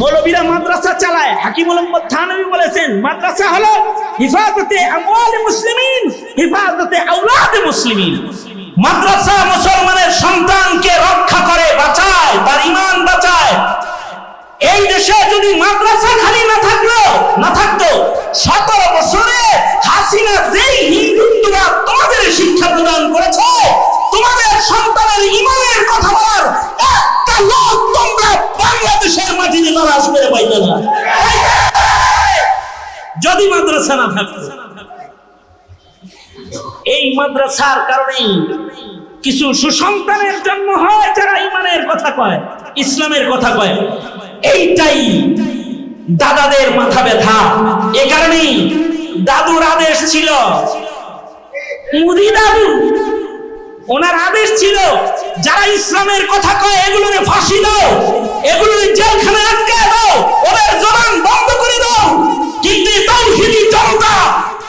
মৌলবীরা মাদ্রাসা চালায়। হাকিমুল উম্মত থানভী বলেছেন মাদ্রাসা হলো হিফাজতে আমওয়াল মুসলিমিন, হিফাজতে আওলাদ মুসলিমিন। মাদ্রাসা মুসলমানের সন্তানকে রক্ষা করে, বাঁচায়, তার ঈমান বাঁচায়। এই দেশে যদি মাদ্রাসা খালি না থাকতো 17 বছরে হাসিনা যেই হিন্দুত্ববাদ তোমাদের শিক্ষা প্রদান করেছে, তোমাদের সন্তানের ঈমানের কথা বলার একটা লোক তোমরা বাংলাদেশের মাটিতে নারাজ করে পাইবে না যদি মাদ্রাসা না থাকতো। এই মাদ্রাসার কারণেই কিছু সুসন্তানের জন্ম হয় যারা ঈমানের কথা কয়, ইসলামের কথা কয়। এইটাই দাদাদের মাথা ব্যথা। এ কারণেই দাদুর আদেশ ছিল, মুদি দাদু ওনার আদেশ ছিল যারা ইসলামের কথা কয় এগুলোকে ফাঁসি দাও, এগুলোকে জেলখানায় আটকে দাও, ওদের জবান বন্ধ করে দাও। কিন্তু তাওহীদি জনতা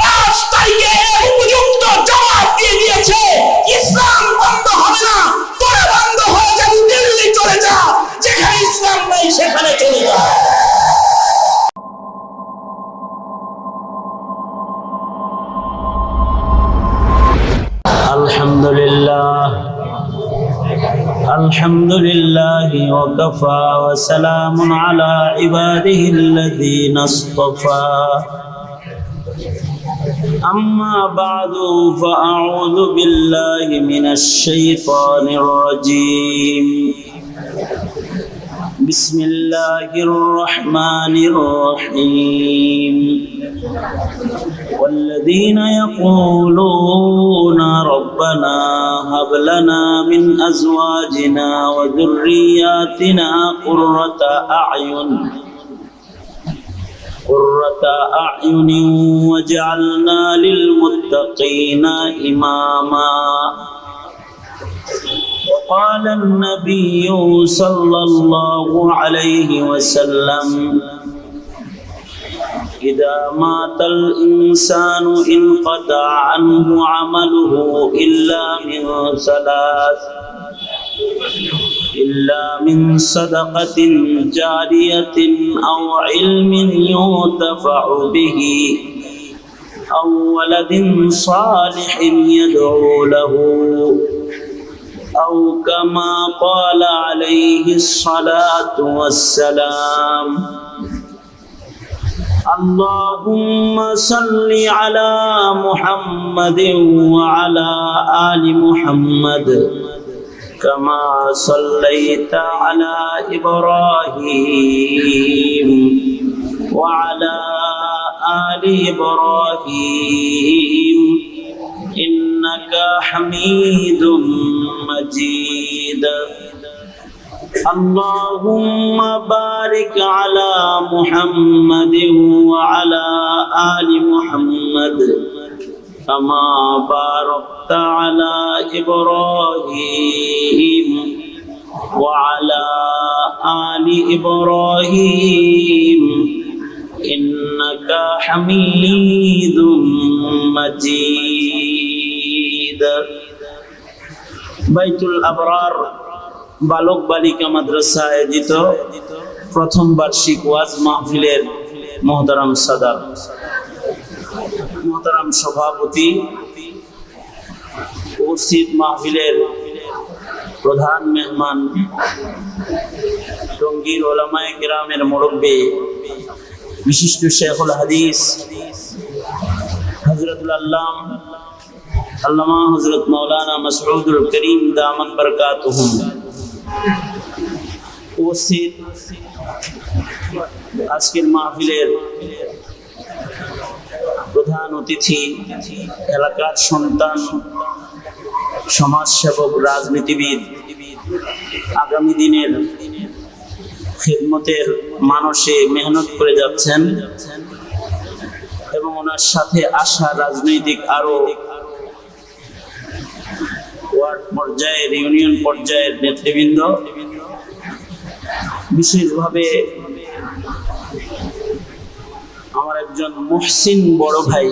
5 তারিখে উপযুক্ত জবাব দিয়ে দিয়েছে, ইসলাম বন্ধ হবে না, তোরা বন্ধ হয়ে যাবি, দিল্লি চলে যা, যেখানে ইসলাম নেই সেখানে চলে যা। আলহামদুলিল্লাহ আলহামদুলিল্লাহি ওয়া কাফা ওয়া সালামুন আলা ইবাদিহিল্লাযীনা ইসতাফা। أما بعد فأعوذ بالله من الشيطان الرجيم. بسم الله الرحمن الرحيم. والذين يقولون ربنا هب لنا من أزواجنا وذرياتنا قرة أعين واجعلنا للمتقين إماما. وقال النبي صلى الله عليه وسلم إذا مات الإنسان انقطع عنه عمله إلا من صدقة جارية أو علم ينتفع به أو ولد صالح يدعو له أو كما قال عليه الصلاة والسلام. اللهم صل على محمد وعلى آل محمد كما صليت على إبراهيم وعلى آل إبراهيم إنك حميد مجيد. اللهم بارك على محمد وعلى آل محمد كما باركت على إبراهيم وعلى آل إبراهيم إنك حميد مجيد. বাইতুল আবরার বালক বালিকা মাদ্রাসা আয়োজিত প্রথম বার্ষিক ওয়াজ মাহফিলের মুহতারাম সাদার, মুহতারাম সভাপতি, উপস্থিত মাহফিলের প্রধান মেহমান, টঙ্গীর উলামায়ে কেরামের মুরব্বী, বিশিষ্ট শেখুল হাদিস হযরতুল আল্লামা হযরত মাওলানা মাসউদুল করিম দামাত বরকাতুহুম, উপস্থিত আজকের মাহফিলের প্রধান অতিথি, এলাকার সন্তান, সমাজসেবক, রাজনীতিবিদ, আগামী দিনের খিদমতের মানসে মেহনত করে যাচ্ছেন এবং ওনার সাথে আসা রাজনৈতিক আরো ওয়ার্ড পর্যায়ের, ইউনিয়ন পর্যায়ের নেতৃবৃন্দ, বিশেষভাবে আমার একজন মুহসিন বড় ভাই,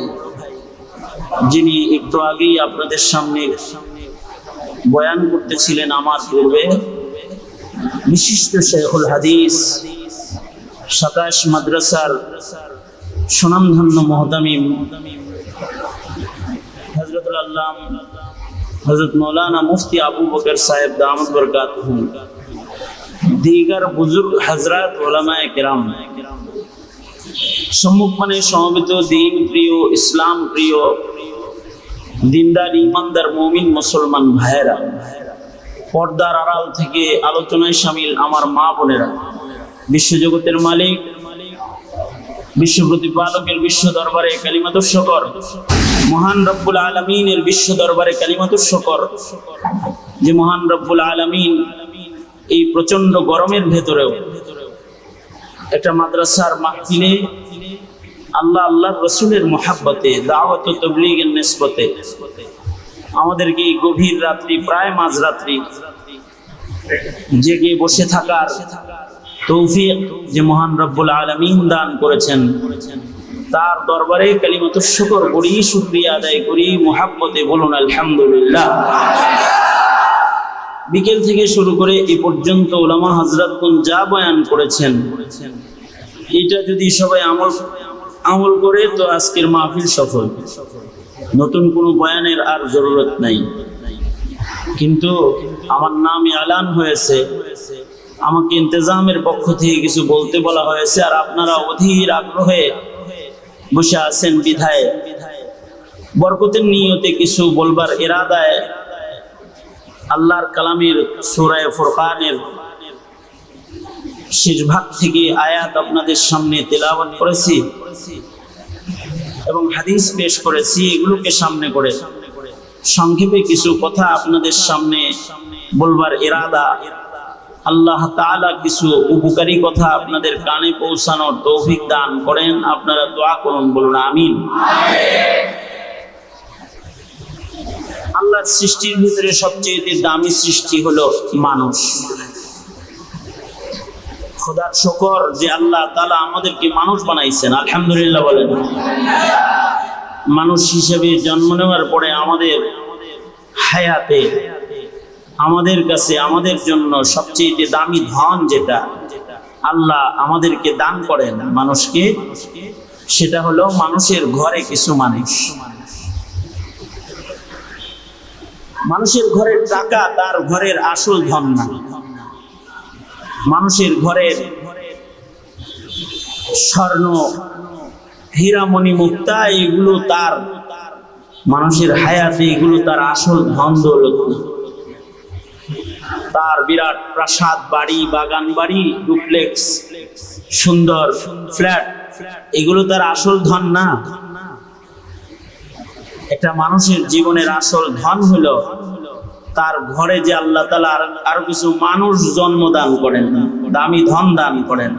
যিনি একটু আগেই আপনাদের সামনে বয়ান করতেছিলেন আমার পূর্বে, বিশিষ্ট শেখুল হাদিস 27 মাদ্রাসার সুনামধন্য মুহতামিম হযরতুল আল্লাম হযরত মাওলানা মুফতি আবু বকর সাহেব দামাত বরকাতুহু, দীগার বুজুর্গ হযরত উলামায়ে কেরাম, সম্মুখমানে সমবেত দিন প্রিয়, ইসলাম প্রিয়, দিনদার ইমানদার মুমিন মুসলমান ভাইয়েরা, পর্দার আড়াল থেকে আলোচনায় শামিল আমার মা বোনেরা, বিশ্বজগতের মালিক, বিশ্ব প্রতিপালকের বিশ্ব দরবারে কালিমাতুশ শুকর, মহান রব্বুল আলামিনের বিশ্ব দরবারে কালিমাতুশ শুকর, যে মহান রব্বুল আলামিন এই প্রচন্ড গরমের ভেতরেও একটা মাদ্রাসার মাহফিলে আল্লাহর রাসূলের মুহাব্বতে, দাওয়াত ও তাবলীগের নিসবতে আমাদেরকে এই গভীর রাত্রি, প্রায় মাঝরাত্রি জেগে বসে থাকার তৌফিক যে মহান রব্বুল আলামিন দান করেছেন, তার দরবারে কালিমাতুশ শুকর করি, শুকরিয়া আদায় করি, মুহাব্বতে বলুন আলহামদুলিল্লাহ। বিকেল থেকে শুরু করে এই পর্যন্ত উলামা হযরতগণ যা বয়ান করেছেন, এটা যদি সবাই আমল করে তো আজকের মাহফিল সফল, নতুন কোনো বয়ানের আর জরুরত নাই। কিন্তু আমার নাম এলান হয়েছে, আমাকে ইন্তেজামের পক্ষ থেকে কিছু বলতে বলা হয়েছে, আর আপনারা অধীর আগ্রহে বসে আছেন বিধায় বরকতের নিয়তে কিছু বলবার ইরাদায় আল্লাহর কালামের সূরা ফুরকানের শেষ ভাগ থেকে আয়াত আপনাদের সামনে তেলাওয়াত করেছি এবং হাদিস পেশ করেছি। এগুলোকে সামনে করে সংক্ষেপে কিছু কথা আপনাদের সামনে বলবার ইরাদা, আল্লাহ তাআলা কিছু উপকারী কথা আপনাদের কানে পৌঁছানোর তৌফিক দান করেন। আপনারা দোয়া করুন, বলুন আমিন। আল্লাহর সৃষ্টির ভিতরে সবচেয়ে দামি সৃষ্টি হলো মানুষ। খোদার শুকর যে আল্লাহ তাআলা আমাদেরকে মানুষ বানাইছেন, আলহামদুলিল্লাহ বলেন। মানুষ হিসেবে জন্ম নেওয়ার পরে আমাদের হায়াতে, আমাদের কাছে, আমাদের জন্য সবচেয়ে দামি ধন যেটা আল্লাহ আমাদেরকে দান করেন মানুষকে, সেটা হলো মানুষের ঘরে কিছু মানুষ। মানুষের ঘরের টাকা তার ঘরের আসল ধন না, মানুষের ঘরের স্বর্ণ, হীরামণি, মুক্তা, এগুলো তার মানুষের হায়াতে, এগুলো তার আসল ধন দৌলত না। তার বিরাট প্রাসাদ, বাড়ি, বাগান বাড়ি, ডুপ্লেক্স, সুন্দর ফ্ল্যাট, এগুলো তার আসল ধন না। একটা মানুষের জীবনের আসল ধন হলো তার ঘরে যে আল্লাহ তাআলা আরো কিছু মানুষ জন্ম দান করেন, দামি ধন দান করেন।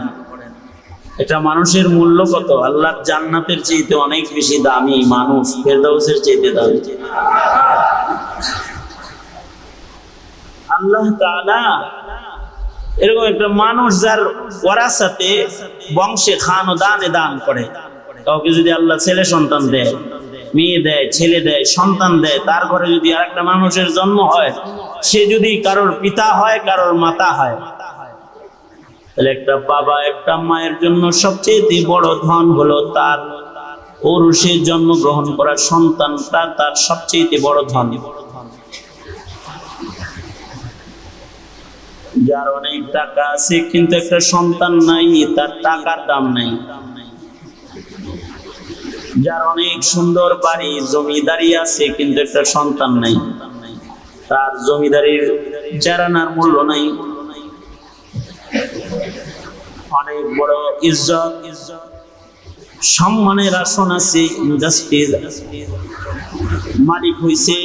এটা মানুষের মূল্য কত? আল্লাহর জান্নাতের চাইতে অনেক বেশি দামি মানুষ, ফেরদাউসের চাইতে দামি। আল্লাহ তাআলা এরকম একটা মানুষ যার ওয়ারাসাতে, বংশে, খানদানে দান করে। কাউকে যদি আল্লাহ ছেলে সন্তান দেয়, মেয়ে দেয়, ছেলে দেয়, সন্তান দেয়, তার ঘরে যদি আরেকটা মানুষের জন্ম হয়, সে যদি কারোর পিতা হয়, কারোর মাতা হয়, তাহলে একটা বাবা, একটা মায়ের জন্য সবচেয়ে বড় ধন হলো তার ঔরসে জন্মগ্রহণ করা সন্তানটা, তার সবচেয়ে বড় ধন। যার অনেক টাকা আছে কিন্তু একটা সন্তান নাই, তার টাকার দাম নাই। যার অনেক সুন্দর বাড়ি, জমিদারি আছে কিন্তু একটা সন্তান নাই, তার জমিদারির চারানার মূল্য নাই। অনেক বড় ইজ্জত, সম্মানের আসন আছে, ইন্ডাস্ট্রির মালিক হইছে,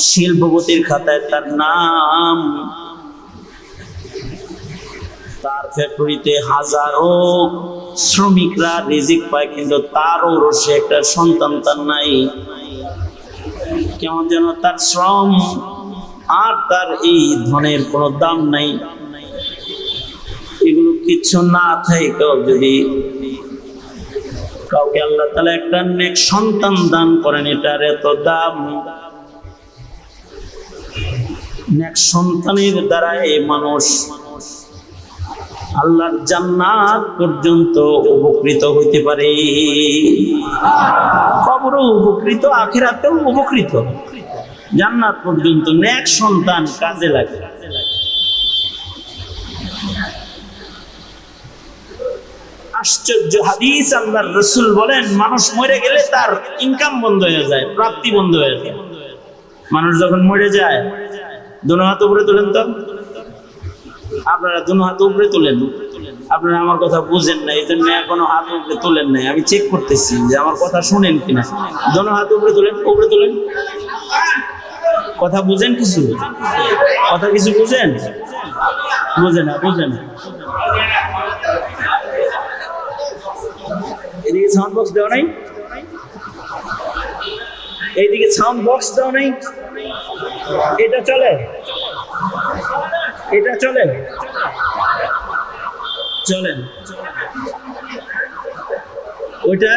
শিল্পপতির খাতায় তার নাম, তার ফ্যাক্টরিতে হাজারো শ্রমিকরা রিজিক পায়, কিন্তু তারও রসে একটা সন্তান তার নাই। কেমন যেন তার শ্রম আর তার এই ধনের কোনো দাম নাই। এগুলো কিছু না থাকে যদি কাউকে আল্লাহ তাআলা একটা নেক সন্তান দান করেন, এটার এত দাম। নেক সন্তানের দ্বারা এই মানুষ আল্লাহর জান্নাত পর্যন্ত উপকৃত হইতে পারে, কবরও উপকৃত, আখিরাতেও উপকৃত, জান্নাত পর্যন্ত নেক সন্তান কাজে লাগে। আশ্চর্য হাদিস, আল্লাহর রাসূল বলেন মানুষ মরে গেলে তার ইনকাম বন্ধ হয়ে যায়, প্রাপ্তি বন্ধ হয়ে যায়। মানুষ যখন মরে যায়, দুনো হাত উপরে তোলেন তো, আপনারা দুনো হাত উপরে তোলেন। আপনারা আমার কথা বুঝেন না, এই জন্য এখনো হাত উপরে তোলেন নাই। আমি চেক করতেছি যে আমার কথা শুনেন কিনা। দুনো হাত উপরে তোলেন, উপরে তোলেন। কথা বুঝেন কিছু? কথা কিছু বুঝেন? বুঝে না, বুঝে না। এদিকে সাউন্ড বক্স দেওয়া নাই, এইদিকে সাউন্ড বক্স দেওয়া নাই। এটা চলে, এটা চলে, চলেন। ওইটা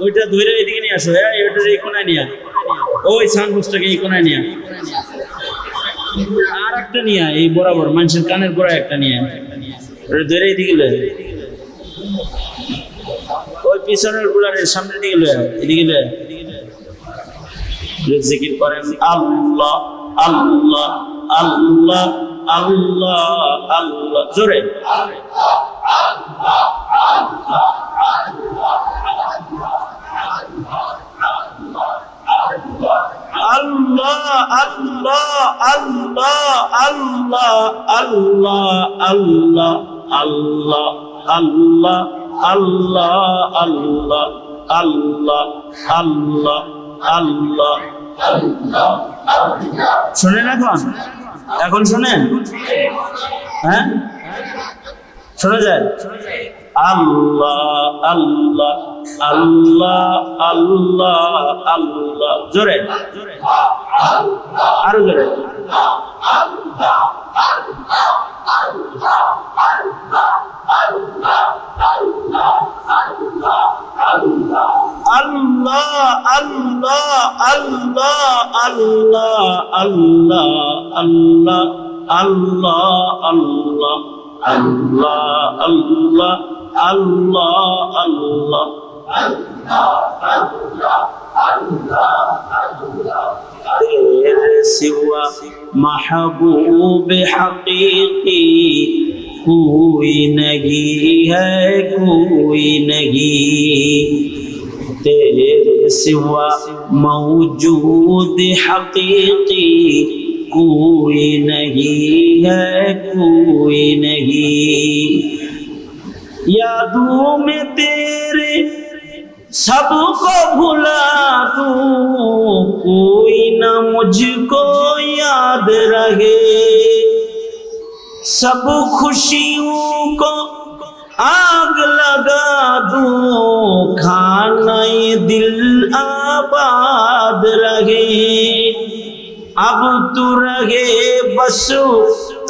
ওইটা ধরে এদিকে নিয়ে আসো। হ্যাঁ, ওইটা এই কোনায় নিয়ে, ওই সাউন্ড বক্সটাকে এই কোনায় নিয়ে, আর একটা নিয়ে এই বরাবর মানুষের কানের গোড়ায় একটা নিয়ে ধরে এদিকে লয়, ওই পিছনের গুলারের সামনের দিকে লয়, এদিকে লয়। জিকির করেন আল্লাহ আল্লাহ আল্লাহ আল্লাহ আল্লাহ, জোরে আল্লাহ আল্লাহ আল্লাহ আল্লাহ আল্লাহ আল্লাহ আল্লাহ আল্লাহ আল্লাহ আল্লাহ আল্লাহ আল্লাহ আল্লাহ। শোনেন এখন, এখন শোনেন, হ্যাঁ শোনা যায়? আল্লাহ আল্লাহ আল্লাহ আল্লাহ আল্লাহ, জোরে আরো জোরে। আল্লাহ আল্লাহ আল্লাহ আল্লাহ আল্লাহ আল্লাহ আল্লাহ আল্লাহ আল্লাহ আল্লাহ আল্লাহ আল্লাহ। तेरे सिवा महबूब हकीकी कोई नहीं है, कोई नहीं। तेरे सिवा मौजूद हकीकी कोई नहीं है, कोई नहीं। यादों में तेरे सबको भुला दूं, कोई ना मुझको याद रहे। सब खुशियों को आग लगा दूं, खाना ये दिल आबाद रहे। अब तू रहे बस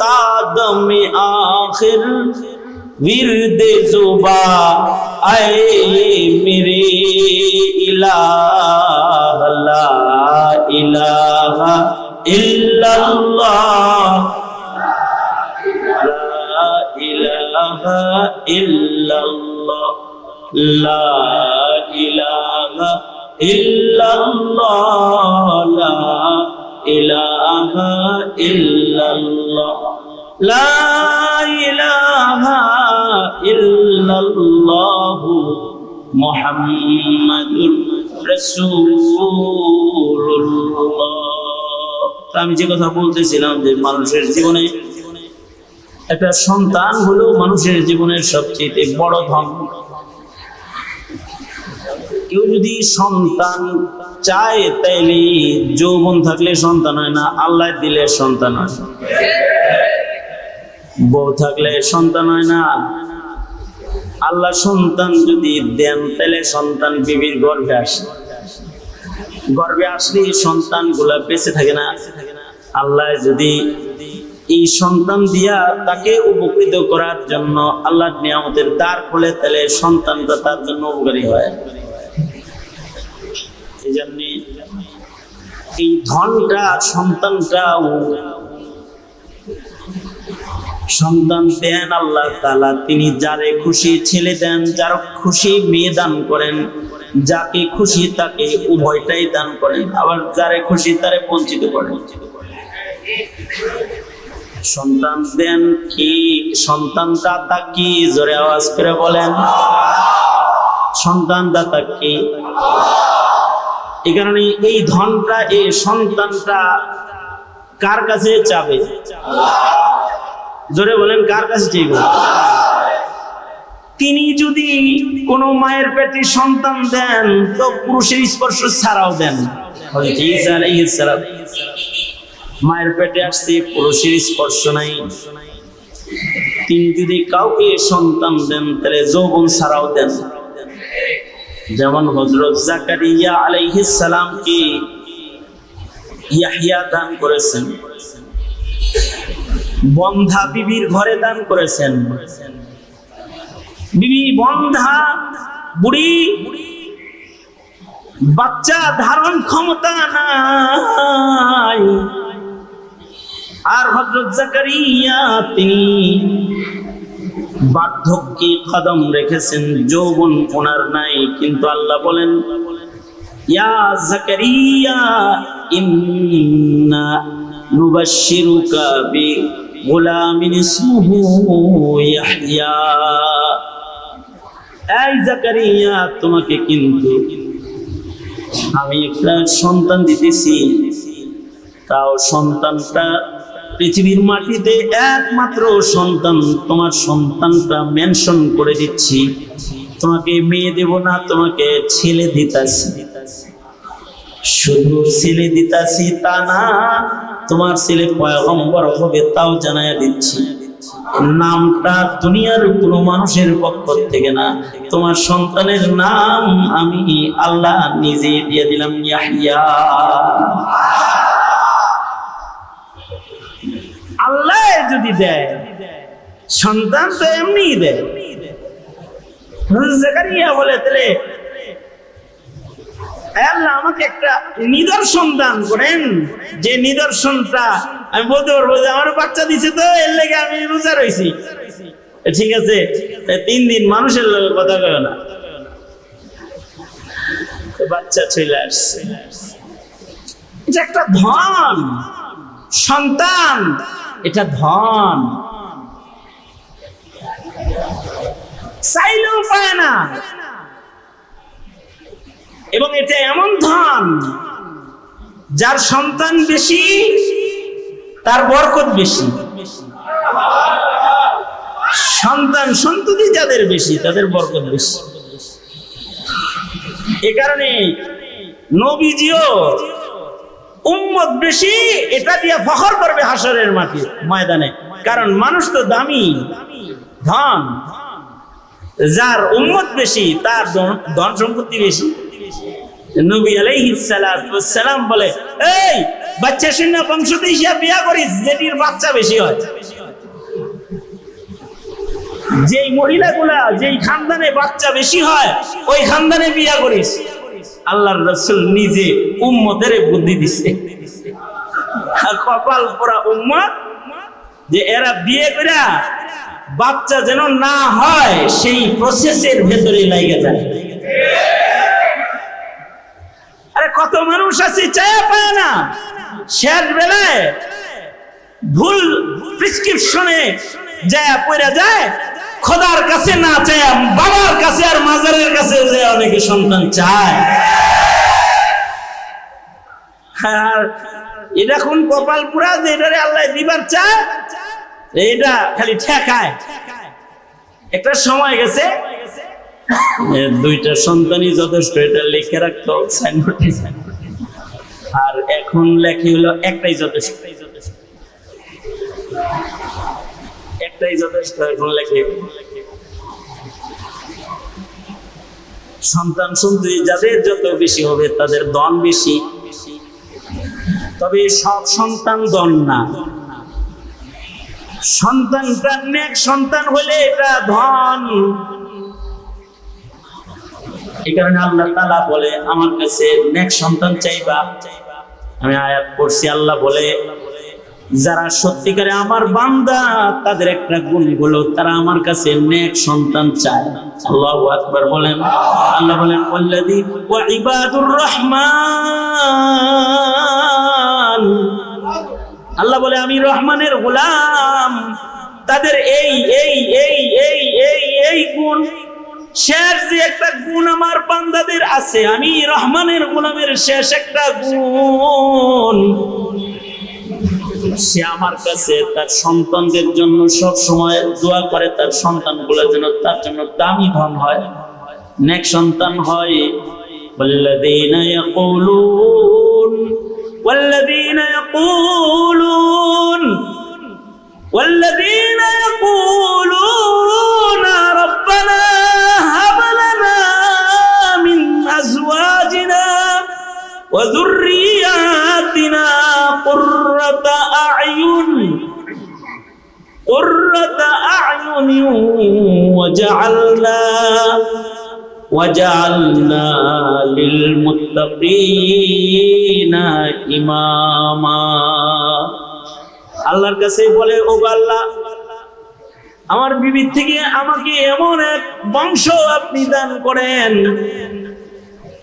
तादम आखिर विरदे जुबा, आए मेरे इलाह, ला इलाहा इल्लल्लाह, ला इलाहा इल्लल्लाह, ला इलाहा इल्लल्लाह, ला इलाहा इल्लल्लाह, ला इलाहा इल्लल्लाह मुहम्मदुर রাসূলুল্লাহ। আমি যে কথা বলতেছিলাম যে মানুষের জীবনে একটা সন্তান হলো মানুষের জীবনের সবচেয়ে বড় ধন। কেউ যদি সন্তান চায় তাইলে যৌবন থাকলে সন্তান হয় না, আল্লাহ দিলে সন্তান হয়। বউ থাকলে সন্তান হয় না, আল্লাহ সন্তান যদি দেন তাহলে সন্তান বিবির গর্ভে আসে। গর্ভে আসলে সন্তান গুলা বেঁচে থাকে না। আল্লাহ যদি এই সন্তান দিয়া তাকে উপকৃত করার জন্য আল্লাহর নিয়ামতের দ্বার খোলে, তাহলে সন্তানটা তার জন্য উপকারী হয়। এই জন্য এই ধনটা সন্তানটাও সন্তান দেন আল্লাহ তাআলা, তিনি যারে খুশি ছেলে দেন, যার খুশি মেয়ে দান করেন, যাকে খুশি তাকে উভয়টাই দান করেন, আবার যারে খুশি তারে বঞ্চিত করেন। সন্তান দেন কি, সন্তান দাতা কি? জোরে আওয়াজ করে বলেন। সন্তান দাতা কি? এই কারণে এই ধনটা, এই সন্তানটা কার কাছে চাবে? জোরে বলেন, কার কাছে চাইবে? তিনি যদি কোনো মায়ের পেটে সন্তান দেন তো পুরুষের স্পর্শ ছাড়াও দেন। হযরত ঈসা আলাইহিস সালাম মায়ের পেটে আসছে, পুরুষের স্পর্শ নাই। তিনি যদি কাউকে সন্তান দেন তাহলে যৌবন ছাড়াও দেন। যেমন হযরত জাকারিয়া আলাইহিস সালামকে ইয়াহইয়া দান করেছেন, বন্ধা বিবির ঘরে দান করেছেন। বিবি বন্ধা বুড়ি, বাচ্চা ধারণ ক্ষমতা নাই, আর হযরত জাকারিয়া তিনি বার্ধক্যে কদম রেখেছেন, যৌবন ওনার নাই। কিন্তু আল্লাহ বলেন, ইয়া জাকারিয়া ইন্না নুবাশশিরুকা বিগুলামিন ইসমুহু ইয়াহইয়া। এই জাকারিয়া, তোমাকে কিন্তু আমি একটা সন্তান দিতেছি, তাও সন্তানটা পৃথিবীর মাটিতে একমাত্র সন্তান। তোমার সন্তানটা মেনশন করে দিচ্ছি, তোমাকে মেয়ে দেব না, তোমাকে ছেলে দিতাছি। শুধু ছেলে দিতাছি তা না, তোমার ছেলে পয়গম্বর হবে তাও জানায়া দিচ্ছি। নামটা দুনিয়ার কোনো মানুষের পক্ষ থেকে না, তোমার সন্তানের নাম আমি আল্লাহ নিজে দিয়ে দিলাম, ইয়াহইয়া। আল্লাহ যদি দেয় সন্তান তো এমনি দেয়। জাকারিয়া বলে, তাহলে আল্লাহ আমাকে একটা নিদর্শন দান করেন, যে নিদর্শনটা আমি বলতে পারবো যে আমার বাচ্চা দিছে, তো এর লেগে আমি রোজা রয়েছি। ঠিক আছে, 3 দিন মানুষের কথা কয় না, বাচ্চা চলে আসছে। এটা একটা ধন, সন্তান এটা ধন, চাইলেও পায় না। এবং এটা এমন ধন, যার সন্তান বেশি তার বরকত বেশি। সন্তান সন্ততি যাদের বেশি তাদের বরকত বেশি। এ কারণে নবীজিও উম্মত বেশি এটা দিয়ে ফখর করবে হাসরের মাঠে ময়দানে। কারণ মানুষ তো দামি ধন, যার উম্মত বেশি তার ধন সম্পত্তি বেশি। নবী আলাইহিস সালাম বলে, এই বাচ্চা শূন্য বংশতে হিসাব বিয়া করিস, যেটির বাচ্চা বেশি হয়। যেই মহিলাগুলা যেই খানদানে বাচ্চা বেশি হয় ওই খানদানে বিয়া করিস। আল্লাহর রাসূল নিজে উম্মতের বুদ্ধি দিছে। কপাল পোড়া উম্মত, যে এরা বিয়ে করে বাচ্চা যেন না হয় সেই প্রসেসের ভেতরে লাগে যায়। আরে কত মানুষ আছে চায়া পায় না, শেষ বেলায় ভুল প্রেসক্রিপশনে যায় পড়ে যায়, খোদার কাছে না চায় বাবার কাছে আর মাজারের কাছে যায় অনেকে সন্তান চায়। আর এটা কোন কপাল পুরা যে এটারে আল্লাহ দিবার চায়, এটা খালি ঠেকায়। একটা সময় গেছে 2টা সন্তানই যথেষ্ট, এটা লিখে রাখতো সাইনবোর্ডে। আর এখন লেখি হলো একটাই যথেষ্ট, একটাই যথেষ্ট। এখন লেখে সন্তান সন্ততি যাদের যত বেশি হবে তাদের ধন বেশি। তবে সব সন্তান ধন না, সন্তানটা নেক সন্তান হলে এটা ধন। এই কারণে আল্লাহ তাআলা বলে, আমার কাছে নেক সন্তান চাইবা। আমি আয়াত পড়ছি, আল্লাহ বলে, যারা সত্যিকারে আমার বান্দা তাদের একটা গুণ হলো তারা আমার কাছে নেক সন্তান চায়। আল্লাহু আকবার বলেন। আল্লাহ বলেন ওয়াল্লাযী ওয়া ইবাদুর রহমান, আল্লাহ বলে আমি রহমানের গোলাম, তাদের এই এই এই এই এই এই গুণ, শেষ যে একটা গুণ আমার বান্দাদের আছে, আমি রহমানের গোলামের শেষ একটা গুণ, সে আমার কাছে তার সন্তানদের জন্য সব সময় দোয়া করে, তার সন্তানগুলো যেন তার জন্য দামি ধন হয়, নেক সন্তান হয়। والذين يقولون والذين يقولون والذين يقولون ربنا هب لنا من أزواجنا وذرياتنا قرة أعين وجعلنا للمتقين إماما। আল্লাহর কাছে বলে, ও আল্লাহ, আমার বিবি থেকে আমাকে এমন এক বংশ আপনি দান করেন,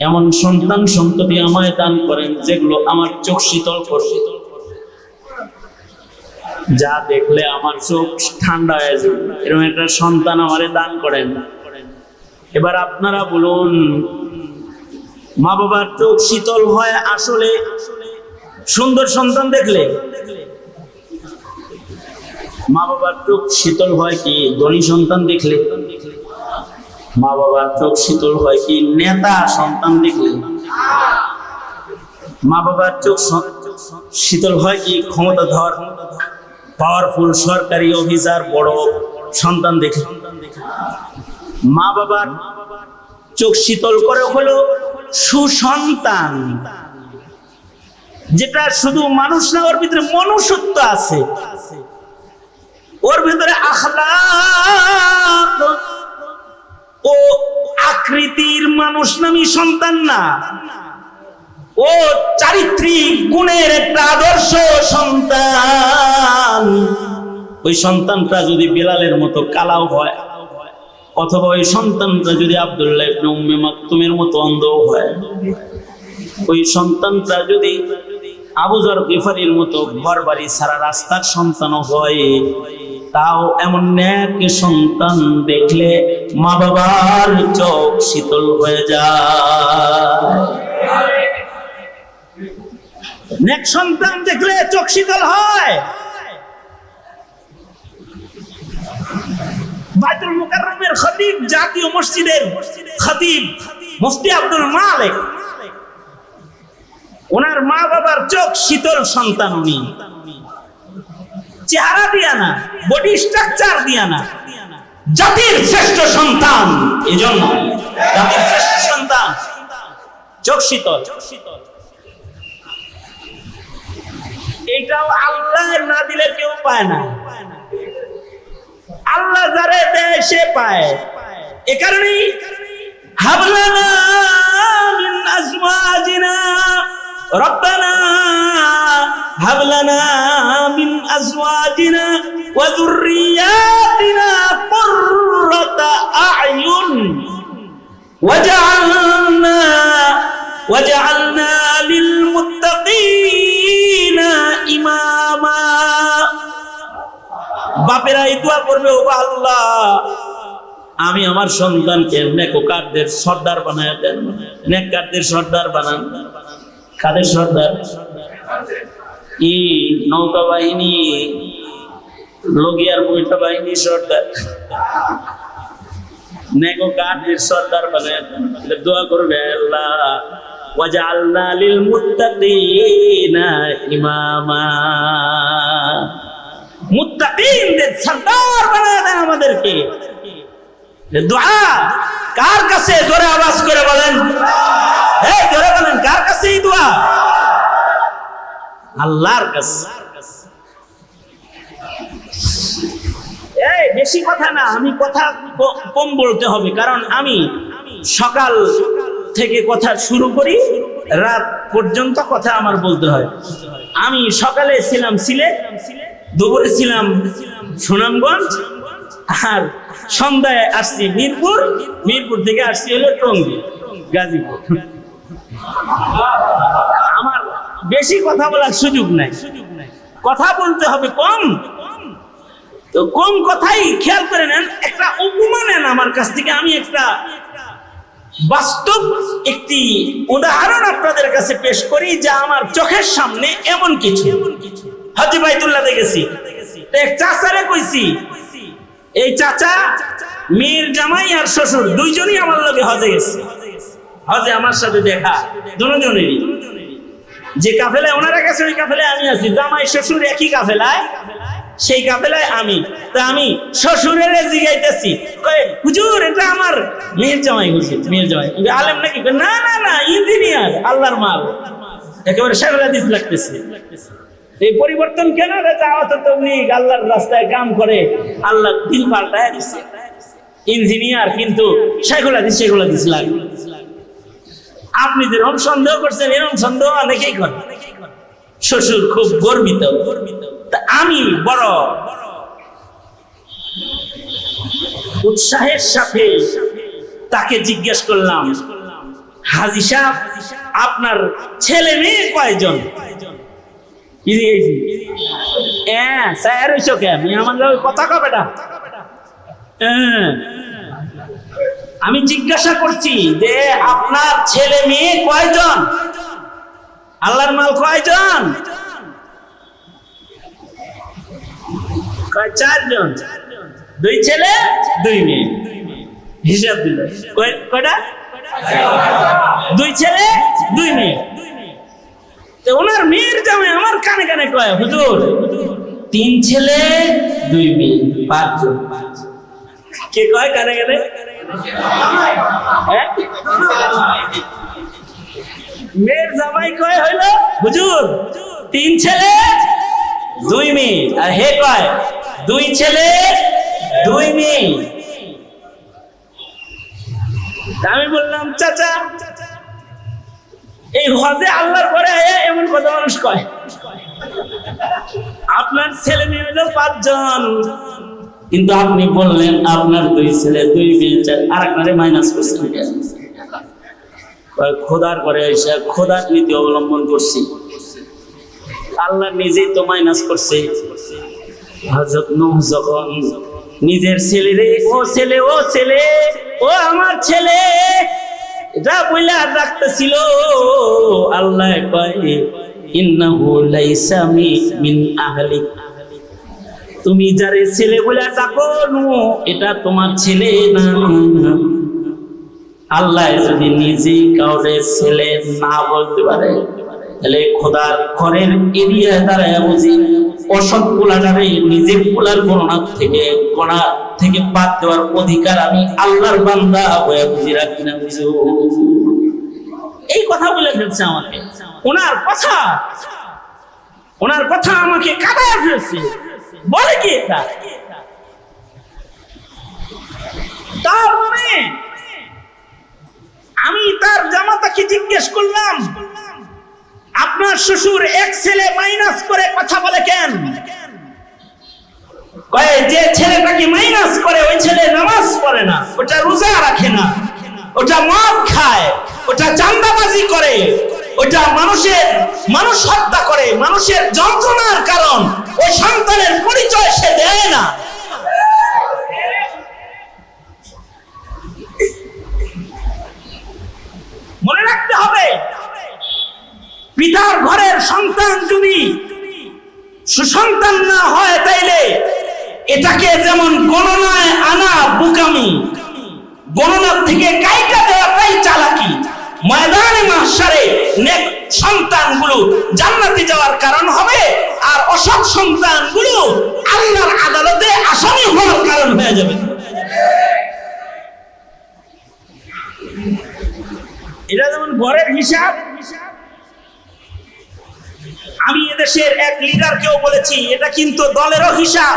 এমন সন্তান সন্ততি আমায় দান করেন যেগুলো আমার চোখ শীতল করবে, যা দেখলে আমার চোখ ঠান্ডা হয়ে যাবে, এরকম একটা সন্তান আমারে দান করেন। এবার আপনারা বলুন, মা বাবার চোখ শীতল হয় আসলে সুন্দর সন্তান দেখলে? মা বাবার চোখ শীতল হয় কি ধনী সন্তান দেখলে? মা বাবার চোখ শীতল হয় কি নেতা সন্তান দেখলে? মা বাবার চোখ শীতল হয় কি ক্ষমতাধর পাওয়ারফুল সরকারি অফিসার বড় সন্তান দেখলে? মা বাবার চোখ শীতল করে হলো সুসন্তান, যেটা শুধু মানুষ না, ওর ভিতরে মনুষ্যত্ব আছে, ওর ভিতরে আখলাক ও আকৃতির মানুষ নামী সন্তান না, ও চারিত্রিক গুণের একটা আদর্শ সন্তান। ওই সন্তানটা যদি বিলালের মতো কালাও হয়, অথবা ওই সন্তানটা যদি আব্দুল্লাহ ইবনে উম্মে মাকতুমের মতো অন্ধ হয়, ওই সন্তানটা যদি আবু যর গিফারির মতো ঘর বাড়ি সারা রাস্তার সন্তানও হয়, তাও এমন নেক সন্তান দেখলে মা বাবার চোখ শীতল হয়ে যায়। নেক সন্তান দেখলে চোখ শীতল হয়। বাইতুল মুকাররমের খতিব, জাতীয় মসজিদের খতিব মুফতি আব্দুল মালিক, ওনার মা বাবার চোখ শীতল সন্তান। উনি চেহারা দিয়া না, বডি স্ট্রাকচার দিয়া না, জাতির শ্রেষ্ঠ সন্তান, এজন্য জাতির শ্রেষ্ঠ সন্তান চোখ শীতল। এইটাও আল্লাহ না দিলে কেউ পায় না, আল্লাহ যারে দেয় সে পায়। এ কারণেই হাবলানা মিন আজওয়াজিনা রব্বানা হাবলানা মিন আজওয়াজিনা ওয়া যুররিয়াতিনা কুররাতা আ'য়ুন ওয়াজআলনা লিল মুত্তাকিনা ইমামা। বাপেরা এই দোয়া করবে, ও আল্লাহ, আমি আমার সন্তানকে নেককারদের সর্দার বানায় দেন, নেককারদের সর্দার বানান। কাদের সর্দার? ই নৌকা বাহিনী, লগিয়ার বৈঠা বাহিনী সর্দার, নেককারদের সর্দার বানায় দেন। দোয়া করবে, আল্লাহ ওয়াজআলনা লিল মুত্তাকিনা ইমামা, মুত্তাকিনদের সরদার বানায় দেন আমাদেরকে। দোয়া কার কাছে? জোরে আওয়াজ করে বলেন, এই জোরে বলেন, কার কাছে এই দোয়া? আল্লাহর কাছে। এই বেশি কথা না, আমি কথা কম বলতে হবে, কারণ আমি সকাল থেকে কথা শুরু করি, রাত পর্যন্ত কথা আমার বলতে হয়। আমি সকালে ছিলাম সিলেট, দুপুরে ছিলাম সুনামগঞ্জ, আর সন্ধ্যায় আসছি মিরপুর, মিরপুর থেকে আসছি হলো টঙ্গী, গাজীপুর। আমার বেশি কথা বলার সুযোগ নাই, কথা বলতে হবে কম। তো কম কথাই খেয়াল করে নেন, একটা উপমা নেন আমার কাছ থেকে। আমি একটা বাস্তব একটি উদাহরণ আপনাদের কাছে পেশ করি, যা আমার চোখের সামনে এমন কিছু। হাজী বাইতুল্লাহ দেখেছি, এক চাচারে কইছি, এই চাচা মেয়ের জামাই আর শ্বশুর দুইজনই আমার লগে হজে গেছে। হজে আমার সাথে দেখা দুজনেরই, যে কাফেলায় ওনারা গেছে ওই কাফেলায় আমি আছি। জামাই শ্বশুর একই কাফেলায়, সেই কাফেলায় আমি। তা আমি শ্বশুরের জিগাইতেছি, হুজুর এটা আমার মেয়ের জামাই। হুজুর মেয়ের জামাই আলেম নাকি? না না না, ইঞ্জিনিয়ার, আল্লাহর মাল, একেবারে শেখুল হাদিস লাগতেছে। এই পরিবর্তন কেন? দাওয়াত তাবলীগ, আল্লাহর রাস্তায় কাম করে, আল্লাহ দিল পাল্টায় দিচ্ছে। ইঞ্জিনিয়ার কিন্তু শেখুল হাদিস লাগে। আপনি যেরকম সন্দেহ করছেন এরকম সন্দেহ অনেকেই করে। শ্বশুর খুব গর্বিত। আমি বড় উৎসাহের সাথে তাকে জিজ্ঞেস করলাম, হাজী সাহেব আপনার ছেলে মেয়ে কয়জন? কথা কবে না? আমি জিজ্ঞাসা করছি যে আপনার ছেলে মেয়ে কয়জন? আল্লাহর মাল কয়জন? চারজন, দুই ছেলে দুই মেয়ে। হিসাব দিল কয়টা? দুই ছেলে দুই মেয়ে। ওনার মেয়ের জামাই আমার কানে কানে কয়, হুজুর 3 ছেলে 2 মেয়ে, 5 জন। কে কয় কানে কানে? মেয়ের জামাই কয় হইল, হুজুর 3 ছেলে 2 মেয়ে, আর হে কয় 2 ছেলে 2 মেয়ে। আমি বললাম, চাচা এই হজে আল্লাহর পরে এমন কথা মানুষ কয়? আপনার ছেলে মেয়ে হলো 5 জন, কিন্তু আপনি বললেন আপনার 2 ছেলে 2 মেয়ে, আর আপনারে মাইনাস করছেন। খোদার করে এসে খোদার নীতি অবলম্বন করছি, আল্লাহ নিজেই তো মাইনাস করছে। হযরত নূহ যখন নিজের ছেলেরে, ও ছেলে ও ছেলে ও আমার ছেলে এটা বইলা ডাকতেছিল, আল্লাহ কয় ইন্নাহু লাইসা মিন আহলিক, তুমি যারে ছেলে বলে ডাকো এটা তোমার ছেলে না। আল্লাহ যদি নিজে কাউরে ছেলে না বলতে পারে, তাহলে খোদার ঘরের এরিয়া দাঁড়ায় বুঝি অসৎ পোলাটারে নিজের পোলার গণনা থেকে বাদ দেওয়ার অধিকার আমি আল্লাহর বান্দা হয়ে বুঝি রাখি না। বুঝি এই কথা বলে ফেলছে আমাকে, ওনার কথা আমাকে কাঁদায় ফেলছে। বলে কি এটা? তার মানে আমি তার জামাতাকে জিজ্ঞেস করলাম, আপনার শ্বশুর 1 ছেলে মাইনাস করে কথা বলে কেন? কয় যে ছেলেটাকে মাইনাস করে ওই ছেলে নামাজ পড়ে না, ওটা রোজা রাখে না, ওটা মদ খায়, ওটা চাঁদাবাজি করে, ওটা মানুষ হত্যা করে, মানুষের যন্ত্রণার কারণ, ওই সন্তানের পরিচয় সে দেয় না। মনে রাখতে হবে, পিতার ঘরের সন্তান যদি সুসন্তান না হয়, তাইলে এটাকে যেমন গণনায় আনা বোকামি, গণনার থেকে কাইটা দেওয়াটাই চালাকি। ময়দানে মাহশারে নেক সন্তানগুলো জান্নাতে যাওয়ার কারণ হবে, আর অসৎ সন্তানগুলো আল্লাহর আদালতে আসামি হওয়ার কারণ হয়ে যাবে। এটা যেমন ঘরের হিসাব। আমি এদেশের এক লিডারকেও বলেছি, এটা কিন্তু দলেরও হিসাব।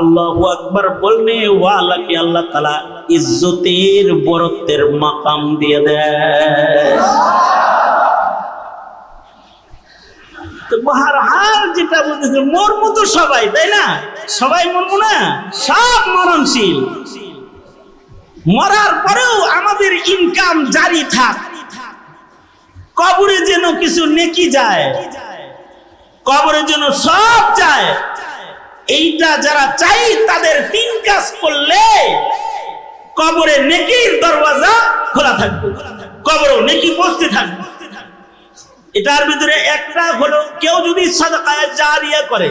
আল্লাহু আকবার বললে ওয়ালাকে আল্লাহ তাআলা ইজ্জতের বরত্বের মাকাম দিয়ে দেয়। তো বহরহাল যেটা বলতেছে মরমু তো সবাই, তাই না? সবাই মরবো না, সব মরণশীল। মরার পরেও আমাদের ইনকাম জারি থাক, কবরে যেন কিছু নেকি যায়, কবরে যেন সব যায়। এইটা যারা চাই তাদের 3 কাজ করলে কবরে নেকির দরওয়াজা খোলা থাকবে, কবরে নেকি বসতে থাকবে। এটার ভিতরে একটা হলো কেউ যদি সাদাকায়ে জারিয়া করে,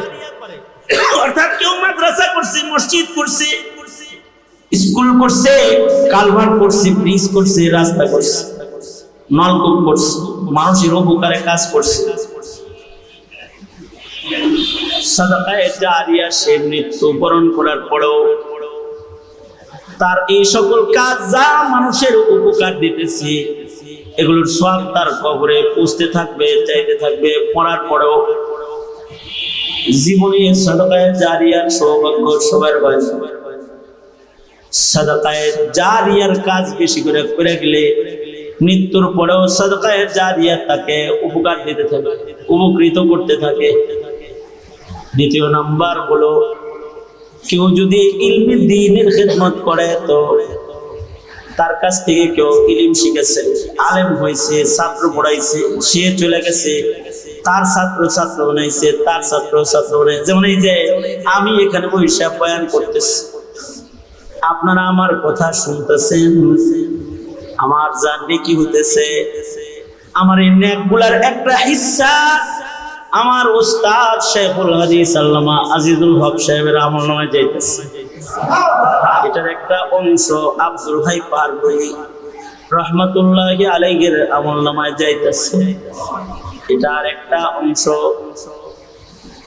অর্থাৎ কেউ মাদ্রাসা করছে, মসজিদ করছে, স্কুল করছে, কালভার্ট করছে, ব্রিজ করছে, রাস্তা করছে, নলকূপ করছে, মানুষের উপকারে কাজ করছে, সাদাকায়ে জারিয়া সে মৃত্যুবরণ করার পরেও তার এই সকল কাজ যা মানুষের উপকার দিতেছে এগুলোর সব তার কবরে পৌঁছতে থাকবে, চাইতে থাকবে। মরার পরেও জীবনে সাদাকায়ে জারিয়ার সৌভাগ্য সবার হয়। সাদাকায়ে জারিয়ার কাজ বেশি করে করে গেলে মৃত্যুর পরেও সাদাকায়ে জারিয়া তাকে উপকার দিতে থাকে, উপকৃত করতে থাকে। দ্বিতীয় নাম্বার হলো কেউ যদি ইলমে দ্বীনের খিদমত করে, তো তার কাছ থেকে কেউ ইলম শিখেছে, আলেম হয়েছে, ছাত্র পড়াইছে, সে চলে গেছে, তার ছাত্র বানাইছে, তার ছাত্র বানাইছে। যেমন এই যে আমি এখানে বৈশা বয়ান করতেছি, আপনারা আমার কথা শুনতেছেন, আমার যা নেকি হইতেছে, আমার এই নেকগুলার একটা হিস্সা আমার উস্তাদ শেখুল হাদিস আল্লামা আজিজুল হক সাহেবের আমলনামায় যাইতেছে। এটার একটা অংশ আব্দুল ভাই পারভী রহমাতুল্লাহি আলাইহির আমলনামায় যাইতেছে। এটার একটা অংশ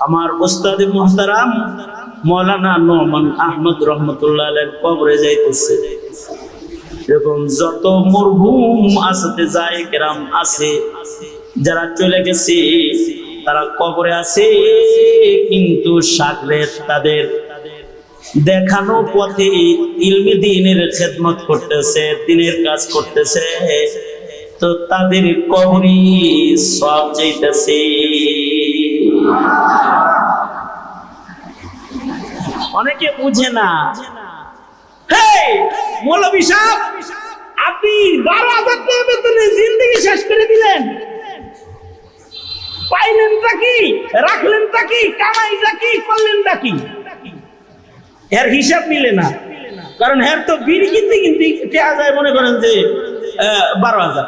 আমার উস্তাদ মুহতারাম মাওলানা নোমান আহমদ রহমাতুল্লাহ আলাইহির কবরে যাইতেছে। এরকম যত মরহুম আসতে যায় কেরাম আছে, যারা চলে গেছে তারা কবরে আছে, কিন্তু সাগরে তাদের দেখানো পথে ইলমে দ্বীনের খেদমত করতেছে, দ্বীনের কাজ করতেছে, তো তাদের কবরে সব যাইতেছে। অনেকে বুঝে না। মৌলভী সাহেব, আপনি 12,000 টাকা বেতনে জিন্দেগি শেষ করে দিলেন, পাইলেনটা কি, রাখলেনটা কি, কামাইটা কি, করলেনটা কি? এর হিসাব মিলে না, কারণ এর তো বিড়ি কিনতে কিনতে কেয়া যায় মনে করেন যে 12,000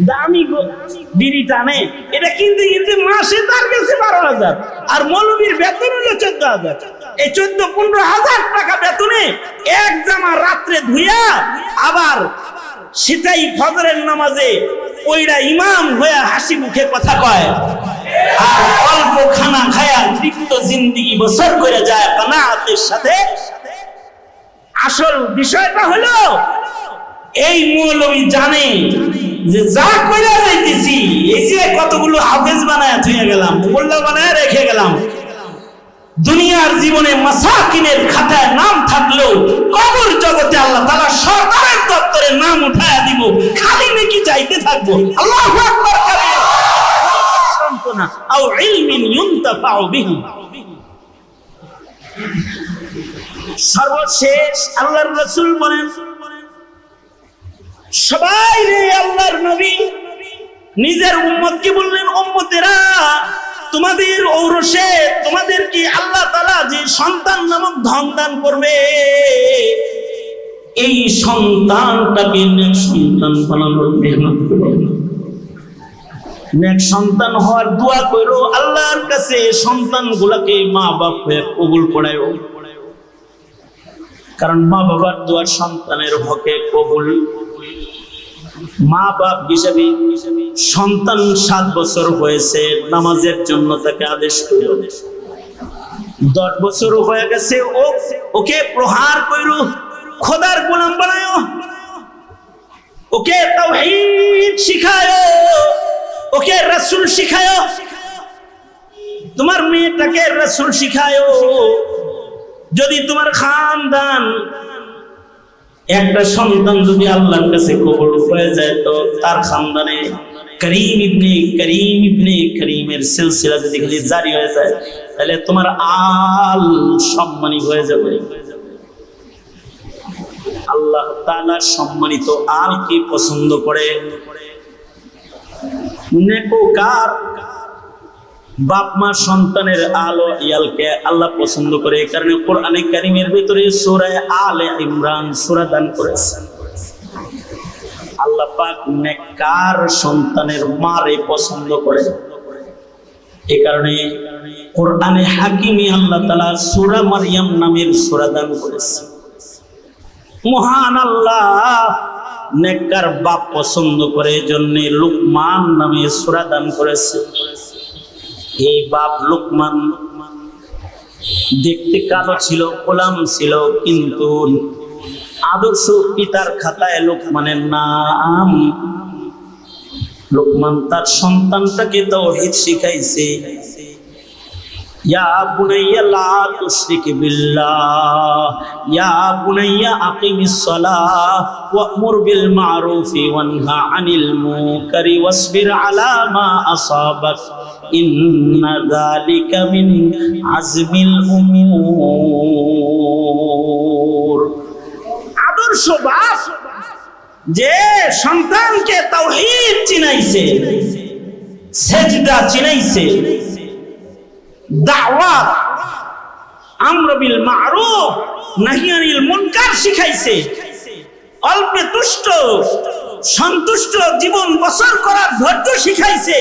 দামি বিড়ি টানে, এটা কিনতে কিনতে মাসে তার কাছে 12,000, আর মৌলবীর বেতন হলো 14,000। এই 14-15,000 টাকা বেতনে এক জামা রাত্রে ধুইয়া আবার সেটাই ফজরের নামাজে ওইটা ইমাম হয়ে হাসি মুখে কথা কয়, আর অল্প খানা খায়া তৃপ্ত জিন্দেগি বছর করে যায় কানাতের সাথে। আসল বিষয়টা হলো এই মৌলবী জানে যে যা কইরা যাইতেছি, এই যে কতগুলো হাফেজ বানায় থুয়ে গেলাম, মোল্লা বানায় রেখে গেলাম, দুনিয়ার জীবনে মাসাকিনের খাতায় নাম থাকলেও কবর জগতে আল্লাহ তাআলা সরকারের দপ্তরে নাম উঠায়া দিব, খালি নাকি চাইতে থাকবো। আল্লাহু আকবার কাবীর। সান্তনা আও ইলমিন ইউনতাফাউ বিহি। সর্বশেষ আল্লাহর রাসূল বলেন, সবাই রে আল্লাহর নবী নিজের উম্মতকে বললেন, উম্মতেরা তোমাদের ঔরসে তোমাদের কি আল্লাহ তাআলা যে সন্তান নামক ধন দান করবে, এই সন্তানটাকে নেক সন্তান বানানোর মেহনত করো, নেক সন্তান হওয়ার দোয়া করো, আল্লাহর কাছে সন্তানগুলোকে মা বাপ হয়ে কবুল করায়ো, কারণ মা বাবার দোয়া সন্তানের হকে কবুল। মা বাপ হিসেবে সন্তান 7 বছর হয়েছে, নামাজের জন্য তাকে আদেশ করো, 10 বছর হয়ে গেছে ওকে প্রহার করো, খোদার গোলাম বানায়ো, ওকে তাওহীদ শিখায়ো, ওকে রাসূল শিখায়ো, তোমার মেয়েটাকে রাসূল শিখায়ো। যদি তোমার খানদান একটা সন্তান যদি আল্লাহর কাছে কবুল হয়ে যায়, তো তার খানদানে করিম ইবনে করিমের সিলসিলা যদি খালি জারি হয়ে যায়, তাহলে তোমার আল সম্মানী হয়ে যাবে। আল্লাহ তাআলা সম্মানিত আলকে পছন্দ করে। নেককার বাপ মা সন্তানের আলো ইয়ালকে আল্লাহ পছন্দ করে। এই কারণে কোরআনে কারীমের ভিতরে সূরা আলে ইমরান সূরা দান করেছেন। আল্লাহ পাক নেককার সন্তানের মারে পছন্দ করে। এই কারণে কোরআনে হাকিমে আল্লাহ তাআলা সূরা মারইয়াম নামের সূরা দান করেছেন। মহান আল্লাহ নেককার বাপ পছন্দ করে, এজন্য লুকমান নামে সূরা দান করেছে। এই বাপ লুকমান দেখতে কালো ছিল, গোলাম ছিল, কিন্তু আদর্শ পিতার খাতায় লুকমানের নাম। লুকমান তার সন্তানটাকে তাওহীদ শিখাইছে। ইয়া বুনাইয়া লা তুশরিক বিল্লাহ, ইয়া বুনাইয়া আকিমিস সালাহ ওয়া'মুর বিল মা'রুফি ওয়ানহা আনিল মুনকারি ওয়াসবির আলা মা আসাবাক ইন্না যালিকা মিন আজমিল উমুর। আদর্শ বাপ যে সন্তানকে তাওহীদ চিনাইছে, সিজদা চিনাইছে, দাওয়াত, আমর বিল মা'রুফ নাহি আনিল মুনকার শিখাইছে, অল্পে তুষ্ট সন্তুষ্ট জীবন বসর করার ধৈর্য শিখাইছে,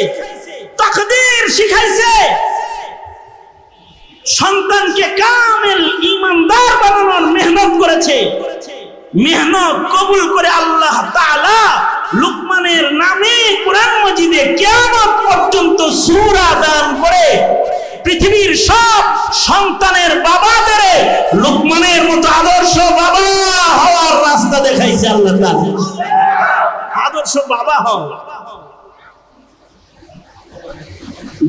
তাকদীর শিখাইছে, সন্তানকে কামেল ঈমানদার বানানোর মেহনত করেছে। মেহনত কবুল করে আল্লাহ তাআলা লুকমানের নামে কুরআন মাজিদে কিয়ামত পর্যন্ত সূরা দান করে পৃথিবীর সব সন্তানের বাবাদের লুকমানের মতো আদর্শ বাবা হওয়ার রাস্তা দেখাইছে আল্লাহ তাআলা। আদর্শ বাবা হও।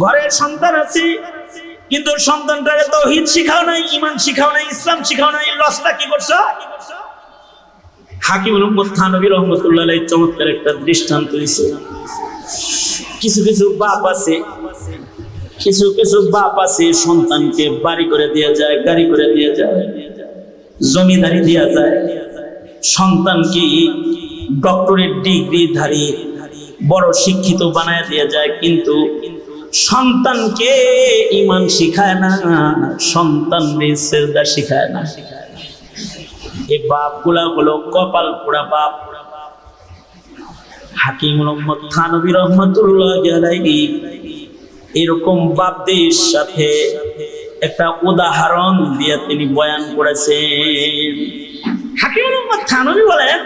ঘরে সন্তান আছে, কিন্তু সন্তানটাকে তাওহীদ শিখাও নাই, ঈমান শিখাও নাই, ইসলাম শিখাও নাই। লসটা কি করছো? হাকিম মুহাম্মদ থানভী রাহমাতুল্লাহ আলাইহি চমৎকার একটা দৃষ্টান্ত দিয়েছে। কিছু কিছু বাপ আছে সন্তানকে বাড়ি করে দিয়ে যায়, গাড়ি করে দিয়ে যায়, জমিদারি দিয়ে যায়, সন্তানকে ডক্টরেট ডিগ্রিধারী বড় শিক্ষিত বানায় দিয়ে যায়, কিন্তু সন্তানকে ঈমান শিখায় না, সন্তানকে সিজদা শিখায় না। এই বাপগুলা হলো কপাল পোড়া বাপ। হাকিম মুহাম্মদ থানভী রাহমাতুল্লাহ আলাইহি এরকম বাপদের সাথে একটা উদাহরণ দিয়ে তিনি বয়ান করেছেন। হাকিম মুহাম্মদ থানভী বলেন,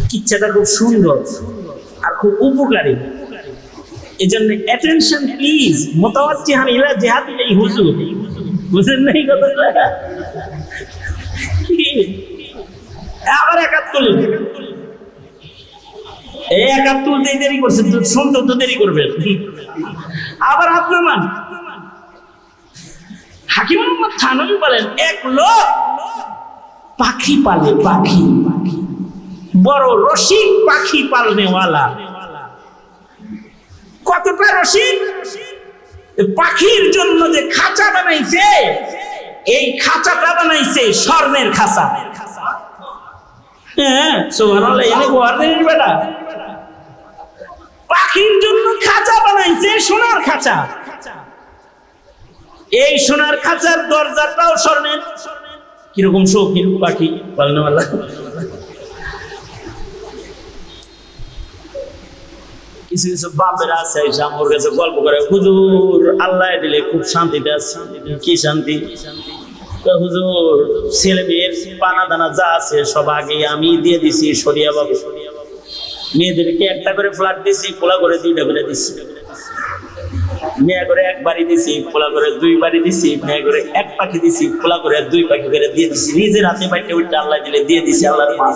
কিচ্ছাটা খুব সুন্দর আর খুব উপকারী, এজন্য অ্যাটেনশন প্লিজ। মুতাওয়াজ্জিহান ইলা জিহাদিল হুজুর, বুঝেন নাই কথাটা? আবার একাত তুলেন, এই একাত তুলতে দেরি করছেন, শুনতে তো দেরি করবেন। আবার হাত নামান। হাকিম মুহাম্মদ থানভী বলেন, এক লোক পাখি পালে, পাখি, বড় রসিক পাখি পালনেওয়ালা। কতটা রসিক! পাখির জন্য যে খাঁচা বানাইছে, এই খাঁচাটা বানাইছে স্বর্ণের খাঁচা। হ্যাঁ, সুবহানাল্লাহ, এনে গোয়ার্ধের বেটা পাখির জন্য খাঁচা বানাইছে, সোনার খাঁচা। এই সোনার খাঁচার দরজাটাও স্বর্ণের। কিরকম শৌখিন পাখি পালনেওয়ালা! কিছু কিছু বাপের আছে আমার কাছে গল্প করে, হুজুর আল্লাহ দিলে খুব শান্তিতে আছে। কি শান্তি? হুজুর ছেলে মেয়ের পানা দানা যা আছে সব আগে আমি দিয়ে দিছি সরিয়া বাবু। মেয়েদেরকে একটা করে ফ্ল্যাট দিছি, পোলা করে 2টা করে দিছি। মেয়ে করে 1 বাড়ি দিছি, পোলা করে 2 বাড়ি দিছি। মেয়ে করে 1 পাখি দিছি, পোলা করে 2 পাখি করে দিয়ে দিছি। নিজের হাতে বাইটে উঠতে আল্লাহ দিলে দিয়ে দিছি। আল্লাহর মা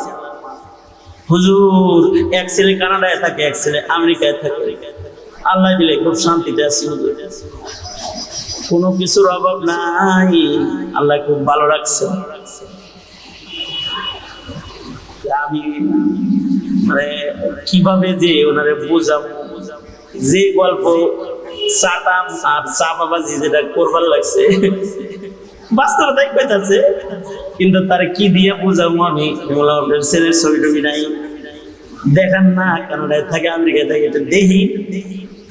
হুজুর এক ছেলে কানাডায় থাকে, এক ছেলে আমেরিকায় থাকে, আল্লাহ দিলে খুব শান্তিতে আছি হুজুর, কোনো কিছুর অভাব নাই, আল্লাহ খুব ভালো রাখছে। আমি মানে কিভাবে যে ওনারে বোঝাবো, যে গল্প চাটাম আর চা বাবাজি যেটা করবার লাগছে বাস্তবতাই কইতাছে, কিন্তু তার কি দিয়ে বুঝাবো আমি? আপনার ছেলের ছবি টবি নাই, দেখান না, কানাডায় থাকে আমেরিকায় থাকে, এটা দেখি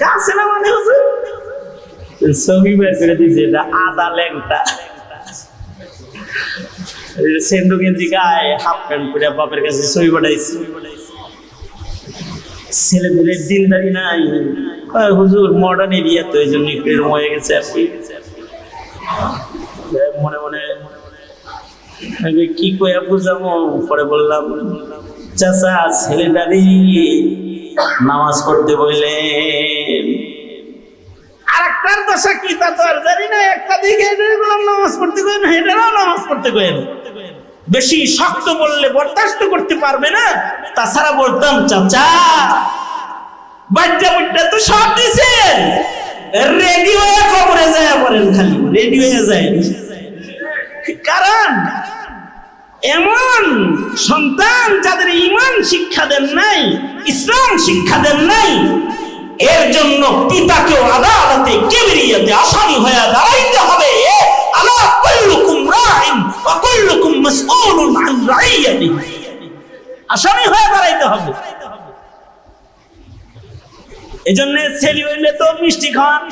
কাছে না মানে ছবি বের করে দিয়েছে, এটা আদা ল্যাংটা, সেন্ডু গেঞ্জি গায়ে, হাফ প্যান্ট পরে বাপের কাছে ছবি পাঠাইছে। ছেলে মেয়ের দিনদারি নাই, হুজুর মডার্ন এরিয়া তো এই জন্য একটু এরকম হয়ে গেছে আর কি। মনে মনে কি কইয়া বুঝাবো, পরে বললাম চাচা ছেলেটারই নামাজ পড়তে বললে আর একটার দশা কি তা তো আর জানি না, একটা দিকে নামাজ পড়তে কইন, এটারও নামাজ পড়তে কইন, বেশি শক্ত বললে বরদাস্ত করতে পারবে না। তাছাড়া বলতাম চাচা বাচ্চা বাচ্চা তো সব দিছেন, রেডি হয়ে কবরে যায় পড়েন, খালি রেডি হয়ে যায়। কারণ এমন সন্তান যাদের ঈমান শিক্ষা দেন নাই, ইসলাম শিক্ষা দেন নাই, এর জন্য পিতাকেও আদালতে কিবরিয়াতে আসামি হয়ে দাঁড়াইতে হবে। আলা কুল্লুকুম রাইন ওয়া কুল্লুকুম মাসউলুন আন রাইয়াতিহি, আসামি হয়ে দাঁড়াইতে হবে। এজন্য ছেলে হইলে তো মিষ্টি খান।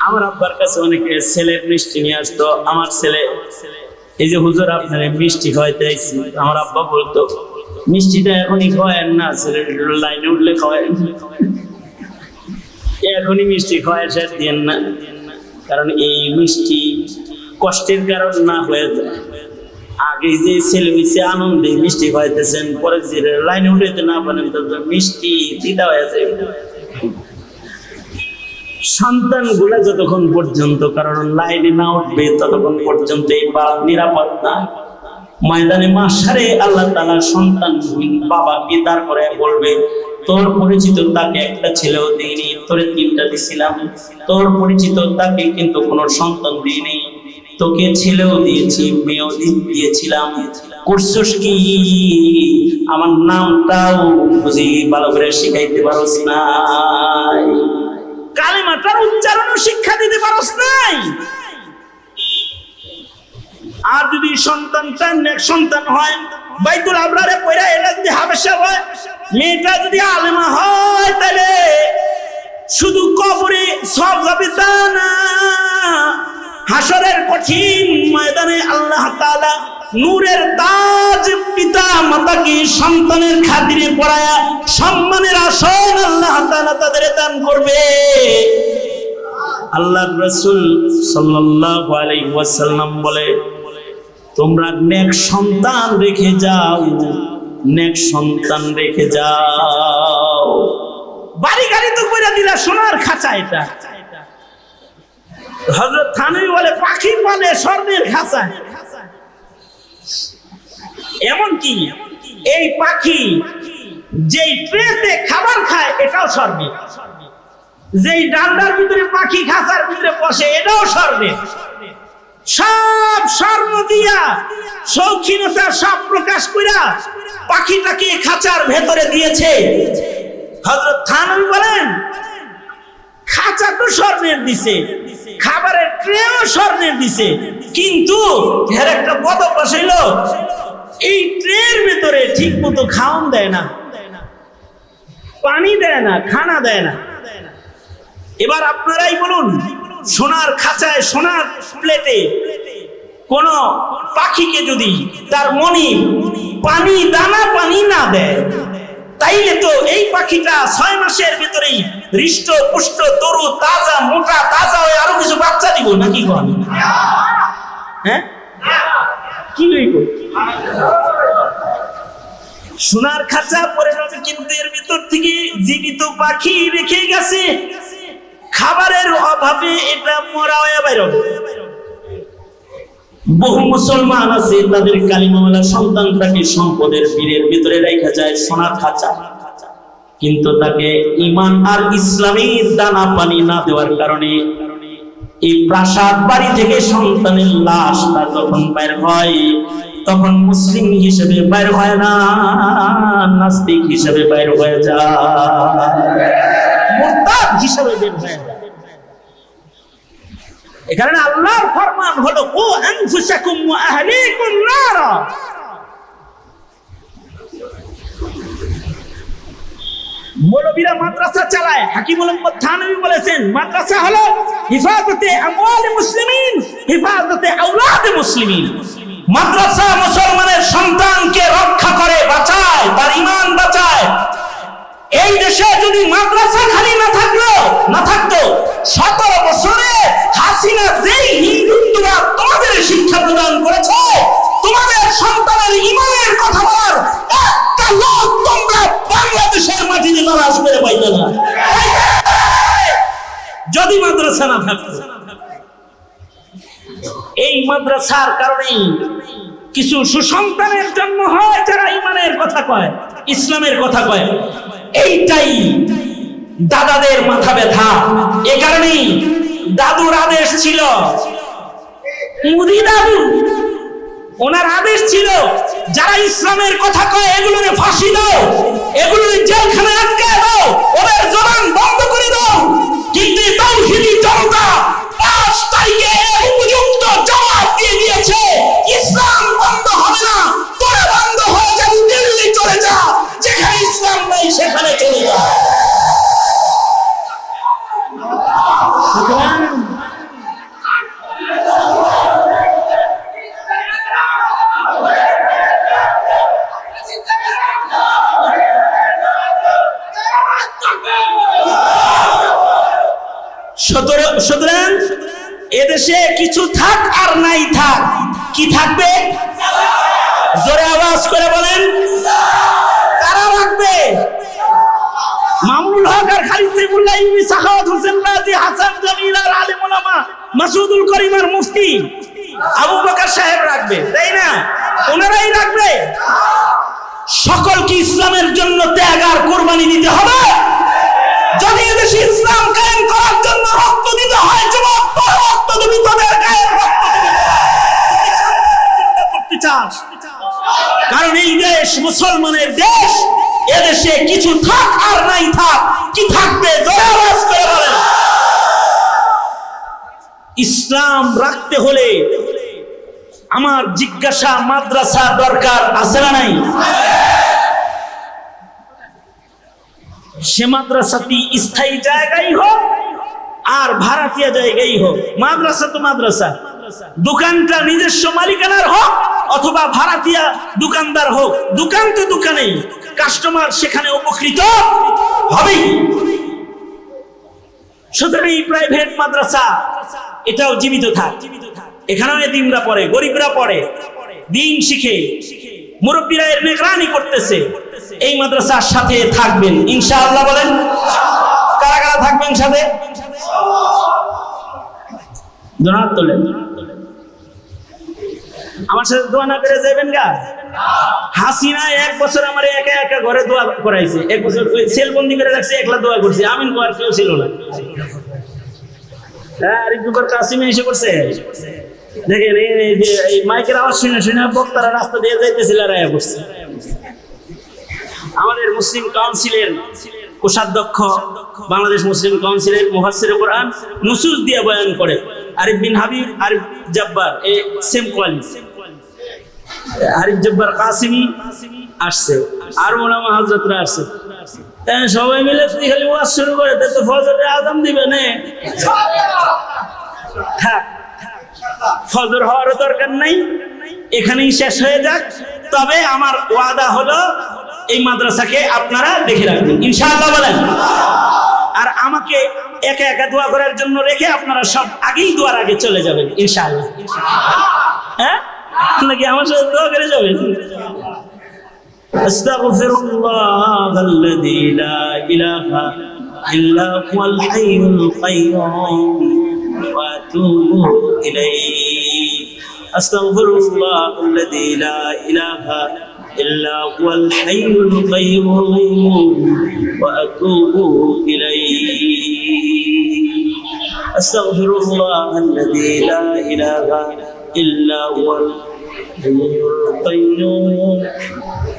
আমার আব্বার কাছে অনেকে ছেলের মিষ্টি নিয়ে আসতো, আমার ছেলে এই যে হুজুর আপনার মিষ্টি খাওয়াইতে আইছি, আমার আব্বা বলতো মিষ্টিটা এখনই খাওয়ায়েন না, ছেলে লাইনে উঠলে খাওয়ায়েন, এখনই মিষ্টি খাওয়ায় শেষ দিয়েন না, কারণ এই মিষ্টি কষ্টের কারণ না হয়ে যায়। আগে যে ছেলে হয়েছে আনন্দে মিষ্টি খাওয়াইতেছেন, পরে যে লাইনে উঠাইতে না পারেন তো মিষ্টি দিদা হয়ে যায়। সন্তান গুলা যতক্ষণ পর্যন্ত কারণ লাইনে না উঠবে ততক্ষণ পর্যন্ত এই বাপ নিরাপদ না। ময়দানে মাশারে আল্লাহ তাআলা সন্তান বাবাকে দাঁড় করে বলবে, তোর পরিচিত তাকে একটা ছেলেও দিইনি, তোরে তিনটা দিছিলাম, তোর পরিচিত তাকে কিন্তু কোনো সন্তান দিইনি, তোকে ছেলেও দিয়েছি মেয়েও দিয়েছিলাম, করছস কি? আমার নামটাও বুঝি ভালো করে শিখাইতে পারোস নাই, কালিমাটার উচ্চারণও শিক্ষা দিতে পারোস নাই। আর যদি সন্তানটা নেক সন্তান হয়, বাইতুল আবরারে পয়রা এটা যদি হাবেশা হয়, মেয়েটা যদি আলেমা হয়, তাহলে শুধু কবরে সব যাবে তা না, হাসরের কঠিন ময়দানে আল্লাহ তাআলা নূরের তাজ পিতা মাতাকে সন্তানের খাতিরে পরায়া সম্মানের আসন আল্লাহ তাআলা তাদের দান করবে। আল্লাহর রাসূল সাল্লাল্লাহু আলাইহি ওয়াসাল্লাম বলে, তোমরা নেক সন্তান রেখে যাও, নেক সন্তান রেখে যাও। বাড়ি গাড়ি তো কইরা দিলা সোনার খাঁচা, এটা হযরত থানভী বলে পাখি পালে স্বর্ণের খাঁচা। এমন কি এই পাখি যেই ট্রেতে খাবার খায় এটাও স্বর্ণের, যেই ডান্ডার ভিতরে পাখি খাঁচার ভিতরে বসে এটাও স্বর্ণের। সব স্বর্ণ দিয়া শৌখিনতা সব প্রকাশ কইরা পাখিটাকে খাঁচার ভেতরে দিয়েছে। হযরত থানভী বলেন, খাঁচা তো স্বর্ণের দিছে, খাবারের ট্রেও স্বর্ণের দিছে, কিন্তু এর একটা বদভ্যাস হইলো এই ট্রের ভেতরে ঠিক মতো খাওয়ান দেয় না, পানি দেয় না, খানা দেয় না। এবার আপনারাই বলুন, সোনার খাঁচায় সোনার প্লেটে কোন পাখিকে যদি তার মনি পানি দানা পানি না দেয়, তাইলে তো এই পাখিটা 6 মাসের ভিতরেই হৃষ্ট পুষ্ট তরু তাজা মোটা তাজা হয়ে আরো কিছু বাচ্চা দিব নাকি? হ্যাঁ, কি হইব? সোনার খাঁচা পরে যাবে, কিন্তু এর ভিতর থেকে জীবিত পাখি রেখে গেছে, খাবারের অভাবে এটা মরা হয়ে বের হবে। বহু মুসলমান আছে তাদের কালিমাওয়ালা সন্তানটাকে সম্পদের বীরের ভিতরে রেখে যায় সোনার খাঁচা, কিন্তু তাকে ঈমান আর ইসলামের দানা পানি না দেওয়ার কারণে এই প্রাসাদ বাড়ি থেকে সন্তানের লাশটা যখন বের হয় তখন মুসলিম হিসেবে বের হয় না, নাস্তিক হিসেবে বের হয়ে যায়, মুরতাদ হিসেবে বের হয়ে যায়। এই কারণে আল্লাহর ফরমান হলো কু আনফুসাকুম ওয়া আহলিকুম নারা। মৌলবীরা মাদ্রাসা চালায়, হাকিমুল উম্মত থানভী বলেছেন মাদ্রাসা হলো হিফাজতে আমওয়াল মুসলিমিন, হিফাজতে আওলাদ মুসলিমিন। মাদ্রাসা মুসলমানের সন্তানকে রক্ষা করে, বাঁচায়, তার ঈমান বাঁচায়। এই দেশে যদি মাদ্রাসা খালি না থাকতো 17 বছরে হাসিনা যেই হিন্দুত্ববাদ তোমাদের শিক্ষা প্রদান করেছে, তোমাদের সন্তানের ঈমানের কথা বলার একটা লোক তোমরা বাংলাদেশের মাটিতে তালাশ করে পাইতে না, যদি মাদ্রাসা না থাকতো। এই মাদ্রাসার কারণেই কিছু সুসন্তানের জন্ম হয় যারা ঈমানের কথা কয়, ইসলামের কথা কয়। এইটাই দাদাদের মাথা ব্যথা। এ কারণেই দাদুর আদেশ ছিল, মুদি দাদু ওনার আদেশ ছিল যারা ইসলামের কথা কয় এগুলোরে ফাঁসি দাও, এগুলোরে জেলখানায় আটকে দাও, ওদের জবান বন্ধ করে দাও। কিন্তু তাওহীদি জনতা 5 তারিখে উপযুক্ত জবাব দিয়ে দিয়েছে, ইসলাম বন্ধ হবে না, তোরা বন্ধ হয়ে যাবি, দিল্লি চলে যা, যেখানে ইসলাম নাই সেখানে চলে যা। সুতরাং এদেশে কিছু থাক আর নাই থাক, কি থাকবে? জোরে আওয়াজ করে বলেন, কারা রাখবে? মামুনুল হক আর খালিদ সাইফুল্লাহ ইবনে সাখাওয়াত হোসেন রাজি, হাসান জামিল আর আলেম ওলামা, মাসুদুল করিম আর মুফতি আবু বকর সাহেব রাখবে, তাই না? ওনারাই রাখবে। সকলকে ইসলামের জন্য ত্যাগ আর কুরবানি দিতে হবে। যদি এদেশে ইসলাম কায়েম করার জন্য রক্ত দিতে হয়, যুবক রক্ত দিবি, তোদের গায়ের রক্ত করতে চাস। কারণ এই দেশ মুসলমানের দেশ, এদেশে কিছু থাক আর নাই থাক, কি থাকবে? জোরে আওয়াজ করে বলেন। ইসলাম রাখতে হলে আমার জিজ্ঞাসা, মাদ্রাসা দরকার আছে না নাই? সে মাদ্রাসাটি স্থায়ী জায়গায় হোক আর ভাড়াটিয়া জায়গায় হোক, মাদ্রাসা তো মাদ্রাসা। দোকানটা নিজস্ব মালিকানার হোক অথবা ভাড়াটিয়া দোকানদার হোক, দোকান তো দোকানেই, কাস্টমার সেখানে উপকৃত হবেই। সুতরাং এই প্রাইভেট মাদ্রাসা এটাও জীবিত থাক, এখানেও এতিমরা পড়ে, গরিবরা পড়ে, দিন শিখে, মুরব্বীরা এর নিগরানি করতেছে। এই মাদ্রাসার সাথে থাকবেন ইনশাআল্লাহ। বলেন কারা কারা থাকবেন সাথে? জনাব তোলেন, আমার সাথে দোয়া না করে যাবেন গা। হাসিনা 1 বছর আমার একা একা ঘরে দোয়া করাইছে, 1 বছর সেলবন্দি করে রাখছে, একলা দোয়া করছে, আমিন কোয়ার কেউ ছিল না। হ্যাঁ, আরিফুর কাসিমে এসে করছে। দেখেন এই মাইকের আওয়াজ শুনে শুনে বক্তারা রাস্তা দিয়ে যাইতেছিল, রায়া করছে। আমাদের মুসলিম কাউন্সিলের কোষাধ্যক্ষ, বাংলাদেশ মুসলিম কাউন্সিলের মুফাসসিরে কোরআন নুসুস দিয়ে বয়ান করে আরিফ বিন হাবিব, আরিফ জব্বার, এই সেম কোয়ালিটি, আরিফ জব্বার কাসিমি আসছে, আর ওলামা হযরতরা আসছে। সবাই মিলে যদি খালি ওয়াজ শুরু করে তো ফজরের আযান দিবে না, থাক, ফজর হওয়ার দরকার নাই, এখানেই শেষ হয়ে যাক। তবে আমার ওয়াদা হলো এই মাদ্রাসাকে আপনারা দেখে রাখবেন ইনশাআল্লাহ। বলেন। আর আমাকে একা একা দোয়া করার জন্য রেখে আপনারা সব আগেই দোয়ার আগে চলে যাবেন ইনশাআল্লাহ। হ্যাঁ, নাকি আমার সাথে দোয়া করে যাবেন? আস্তাগফিরুল্লাহাল্লাযী লা ইলাহা ইল্লা হুয়াল হাইয়ুল কাইয়্যুম ওয়া আতুবু ইলাইহি। আস্তাগফিরুল্লাহাল্লাযী লা ইলাহা ইল্লা হুয়াল হাইয়ুল কাইয়্যুম ওয়া আতুবু ইলাইহি আস্তাগফিরুল্লাহাল্লাযী লা ইলাহা ইল্লা হুয়াল হাইয়ুল কাইয়্যুম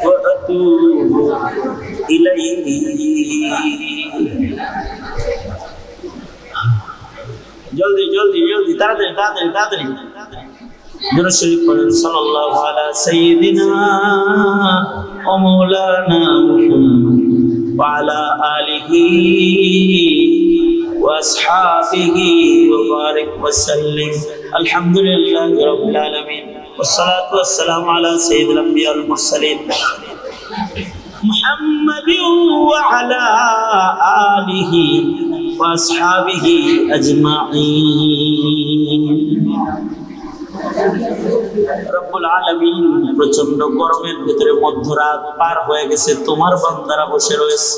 ওয়া আতুবু ইলাইহি জলদি জলদি জলদি তাড়াতাড়ি তাড়াতাড়ি তাড়াতাড়ি দুরূদ শরীফ পড়েন সাল্লাল্লাহু আলা সাইয়্যিদিনা ওয়া মাওলানা মুহাম্মদ ওয়া আলা আলিহি ওয়া আসহাবিহি ওয়া বারিক ওয়া সাল্লিম আলহামদুলিল্লাহি রাব্বিল আলামিন والصلاة والسلام على سيد الأنبياء والمرسلين محمد وعلى آله وأصحابه أجمعين রব্বুল আলামিন প্রচন্ড গরমের ভিতরে মধ্যরাত পার হয়ে গেছে, তোমার বান্দারা বসে রয়েছে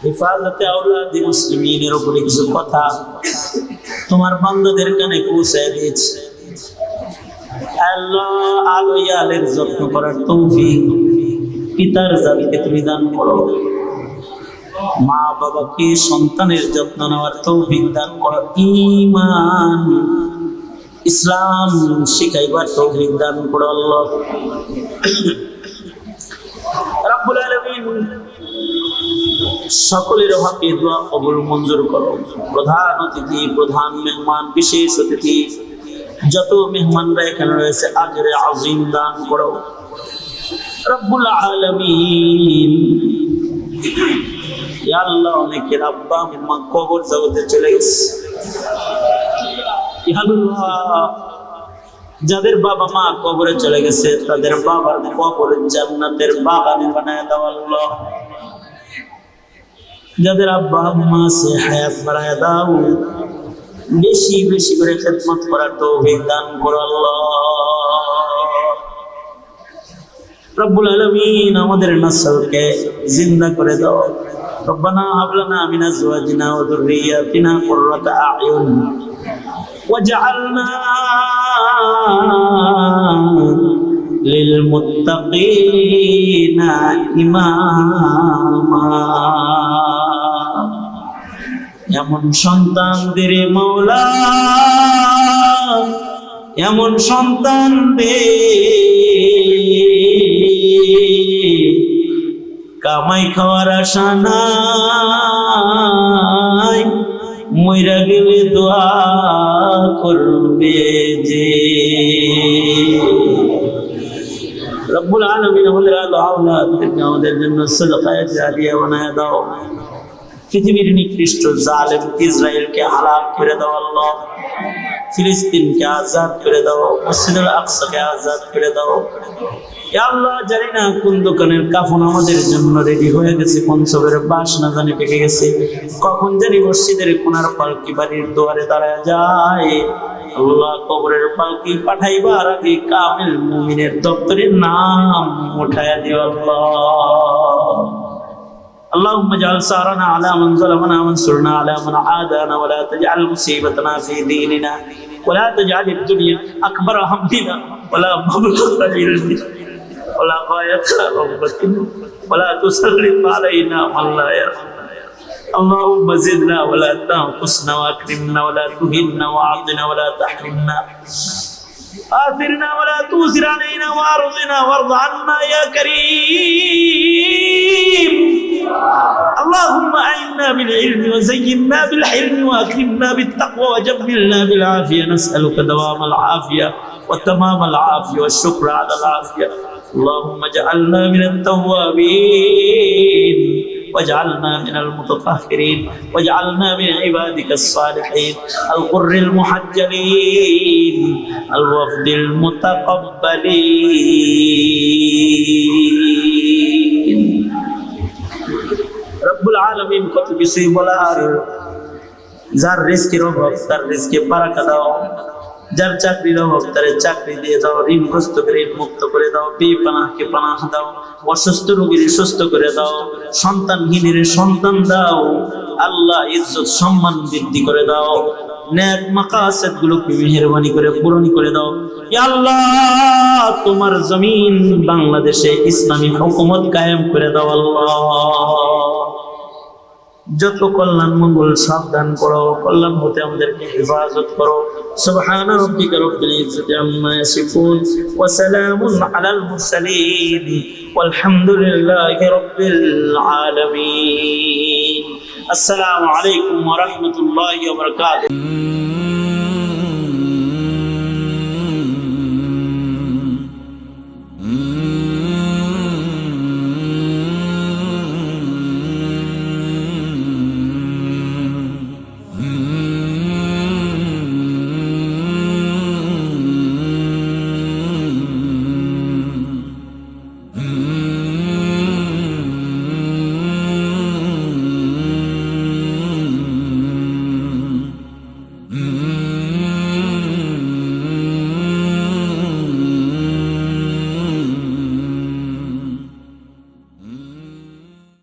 হিফাজতে আওলাদি মুসলিমিনের উপরে কিছু কথা তোমার বান্দাদের কানে পৌঁছায় দিয়েছে। আল্লাহ আলো ইয়ালের যত্ন করার তৌফিক পিতার জাতিকে তুমি দান করো, মা বাবাকে সন্তানের যত্ন নেওয়ার তৌফিক দান করো, ঈমান ইসলাম শিখাইবার তৌফিক দান করো আল্লাহ রাব্বুল আলামিন। সকলের হকে দোয়া কবুল মঞ্জুর করো। প্রধান অতিথি, প্রধান মেহমান, বিশেষ অতিথি যত মেহমানরা এখানে রয়েছে আজরে আজিম দান করো রব্বুল আলামিন। ইয়া আল্লাহ, অনেকের আব্বা আম্মা কবর জগতে চলে গেছে, ইয়া আল্লাহ যাদের বাবা মা কবরে চলে গেছে তাদের বাবার কবর জান্নাতের বাগানে বানায় দাও আল্লাহ। যাদের আব্বা আম্মা আছে হায়াত বাড়ায় দাও, বেশি বেশি করে খেদমত করার তৌফিক দান করো আল্লাহ রব্বুল আলামিন। আমাদের নসলকে জিন্দা করে দাও। রব্বানা হাব লানা মিন আজওয়াজিনা ওয়া যুররিয়াতিনা কুররাতা আ'য়ুন ওয়াজআলনা লিল মুত্তাকিনা ইমামা। এমন সন্তান দে রে মাওলা, এমন সন্তান দে কামাই খাওয়ার আশা নাই, মইরা গেলে দোয়া করবে যে। রব্বুল আলামিন আমাদের আওলাদদেরকে আমাদের জন্য সদকায়ে জারিয়া বানায় দাও। পৃথিবীর নিকৃষ্ট জালেম ইসরায়েলকে হালাক করে দাও আল্লাহ। ফিলিস্তিনকে আজাদ করে দাও, মসজিদুল আকসাকে আজাদ করে দাও। ইয়া আল্লাহ, জানি না কোন দোকানের কাফন আমাদের জন্য রেডি হয়ে গেছে, কোন সবের বাস না জানি পেকে গেছে, কখন জানি মসজিদের কোনার পালকি বাড়ির দুয়ারে দাঁড়ায় যায়। আল্লাহ, কবরের পালকি পাঠাইবার আগে কামিল মুমিনের দপ্তরের নাম উঠায়া দিও আল্লাহ। اللهم اجعل ثارنا على من ظلمنا وانصرنا على من عادانا ولا تجعل مصيبتنا في ديننا ولا تجعل الدنيا أكبر همنا ولا مبلغ علمنا ولا غاية رغبتنا ولا تسلط علينا من لا يرحمنا. اللهم زدنا ولا تنقصنا واكرمنا ولا تهنا واعطنا ولا تحرمنا آثرنا ولا تؤثر علينا وارضنا وارض عنا يا كريم. اللهم أعنا بالعلم وزينا بالحلم وأكرمنا بالتقوى وجملنا بالعافية. نسألك دوام العافية وتمام العافية والشكر على العافية. اللهم اجعلنا من التوابين واجعلنا من المتطهرين واجعلنا من عبادك الصالحين القر المحجلين الوفد المتقبلين. রব্বুল আলামিন কত কিছুই বলার। যার রিজকের অভাব তার রিজকে বারাকা দাও, যার চাকরির অভাব তার চাকরি দিয়ে দাও, ঋণগ্রস্তকে ঋণ মুক্ত করে দাও, বেপানাহকে পানাহ দাও, অসুস্থ রোগীর সুস্থ করে দাও, সন্তানহীনের সন্তান দাও। আল্লাহ ইজ্জত সম্মান বৃদ্ধি করে দাও। নেক মাকাসিদ গুলোকে মেহেরবানি করে পূরণ করে দাও। ইয়া আল্লাহ, তোমার জমিন বাংলাদেশে ইসলামী হুকুমত কায়েম করে দাও আল্লাহ। যত কল্যাণ মঙ্গল সাবধান করো, কল্যাণ হতে আমাদেরকে হেফাজত করো। সুবহানা রাব্বিকা রাব্বিল ইজ্জাতি আম্মা ইয়াসিফুন ওয়া সালামুন আলাল মুরসালিন ওয়ালহামদুলিল্লাহি রাব্বিল আলামিন। আসসালামু আলাইকুম ওয়া রাহমাতুল্লাহি ওয়া বারাকাতুহু।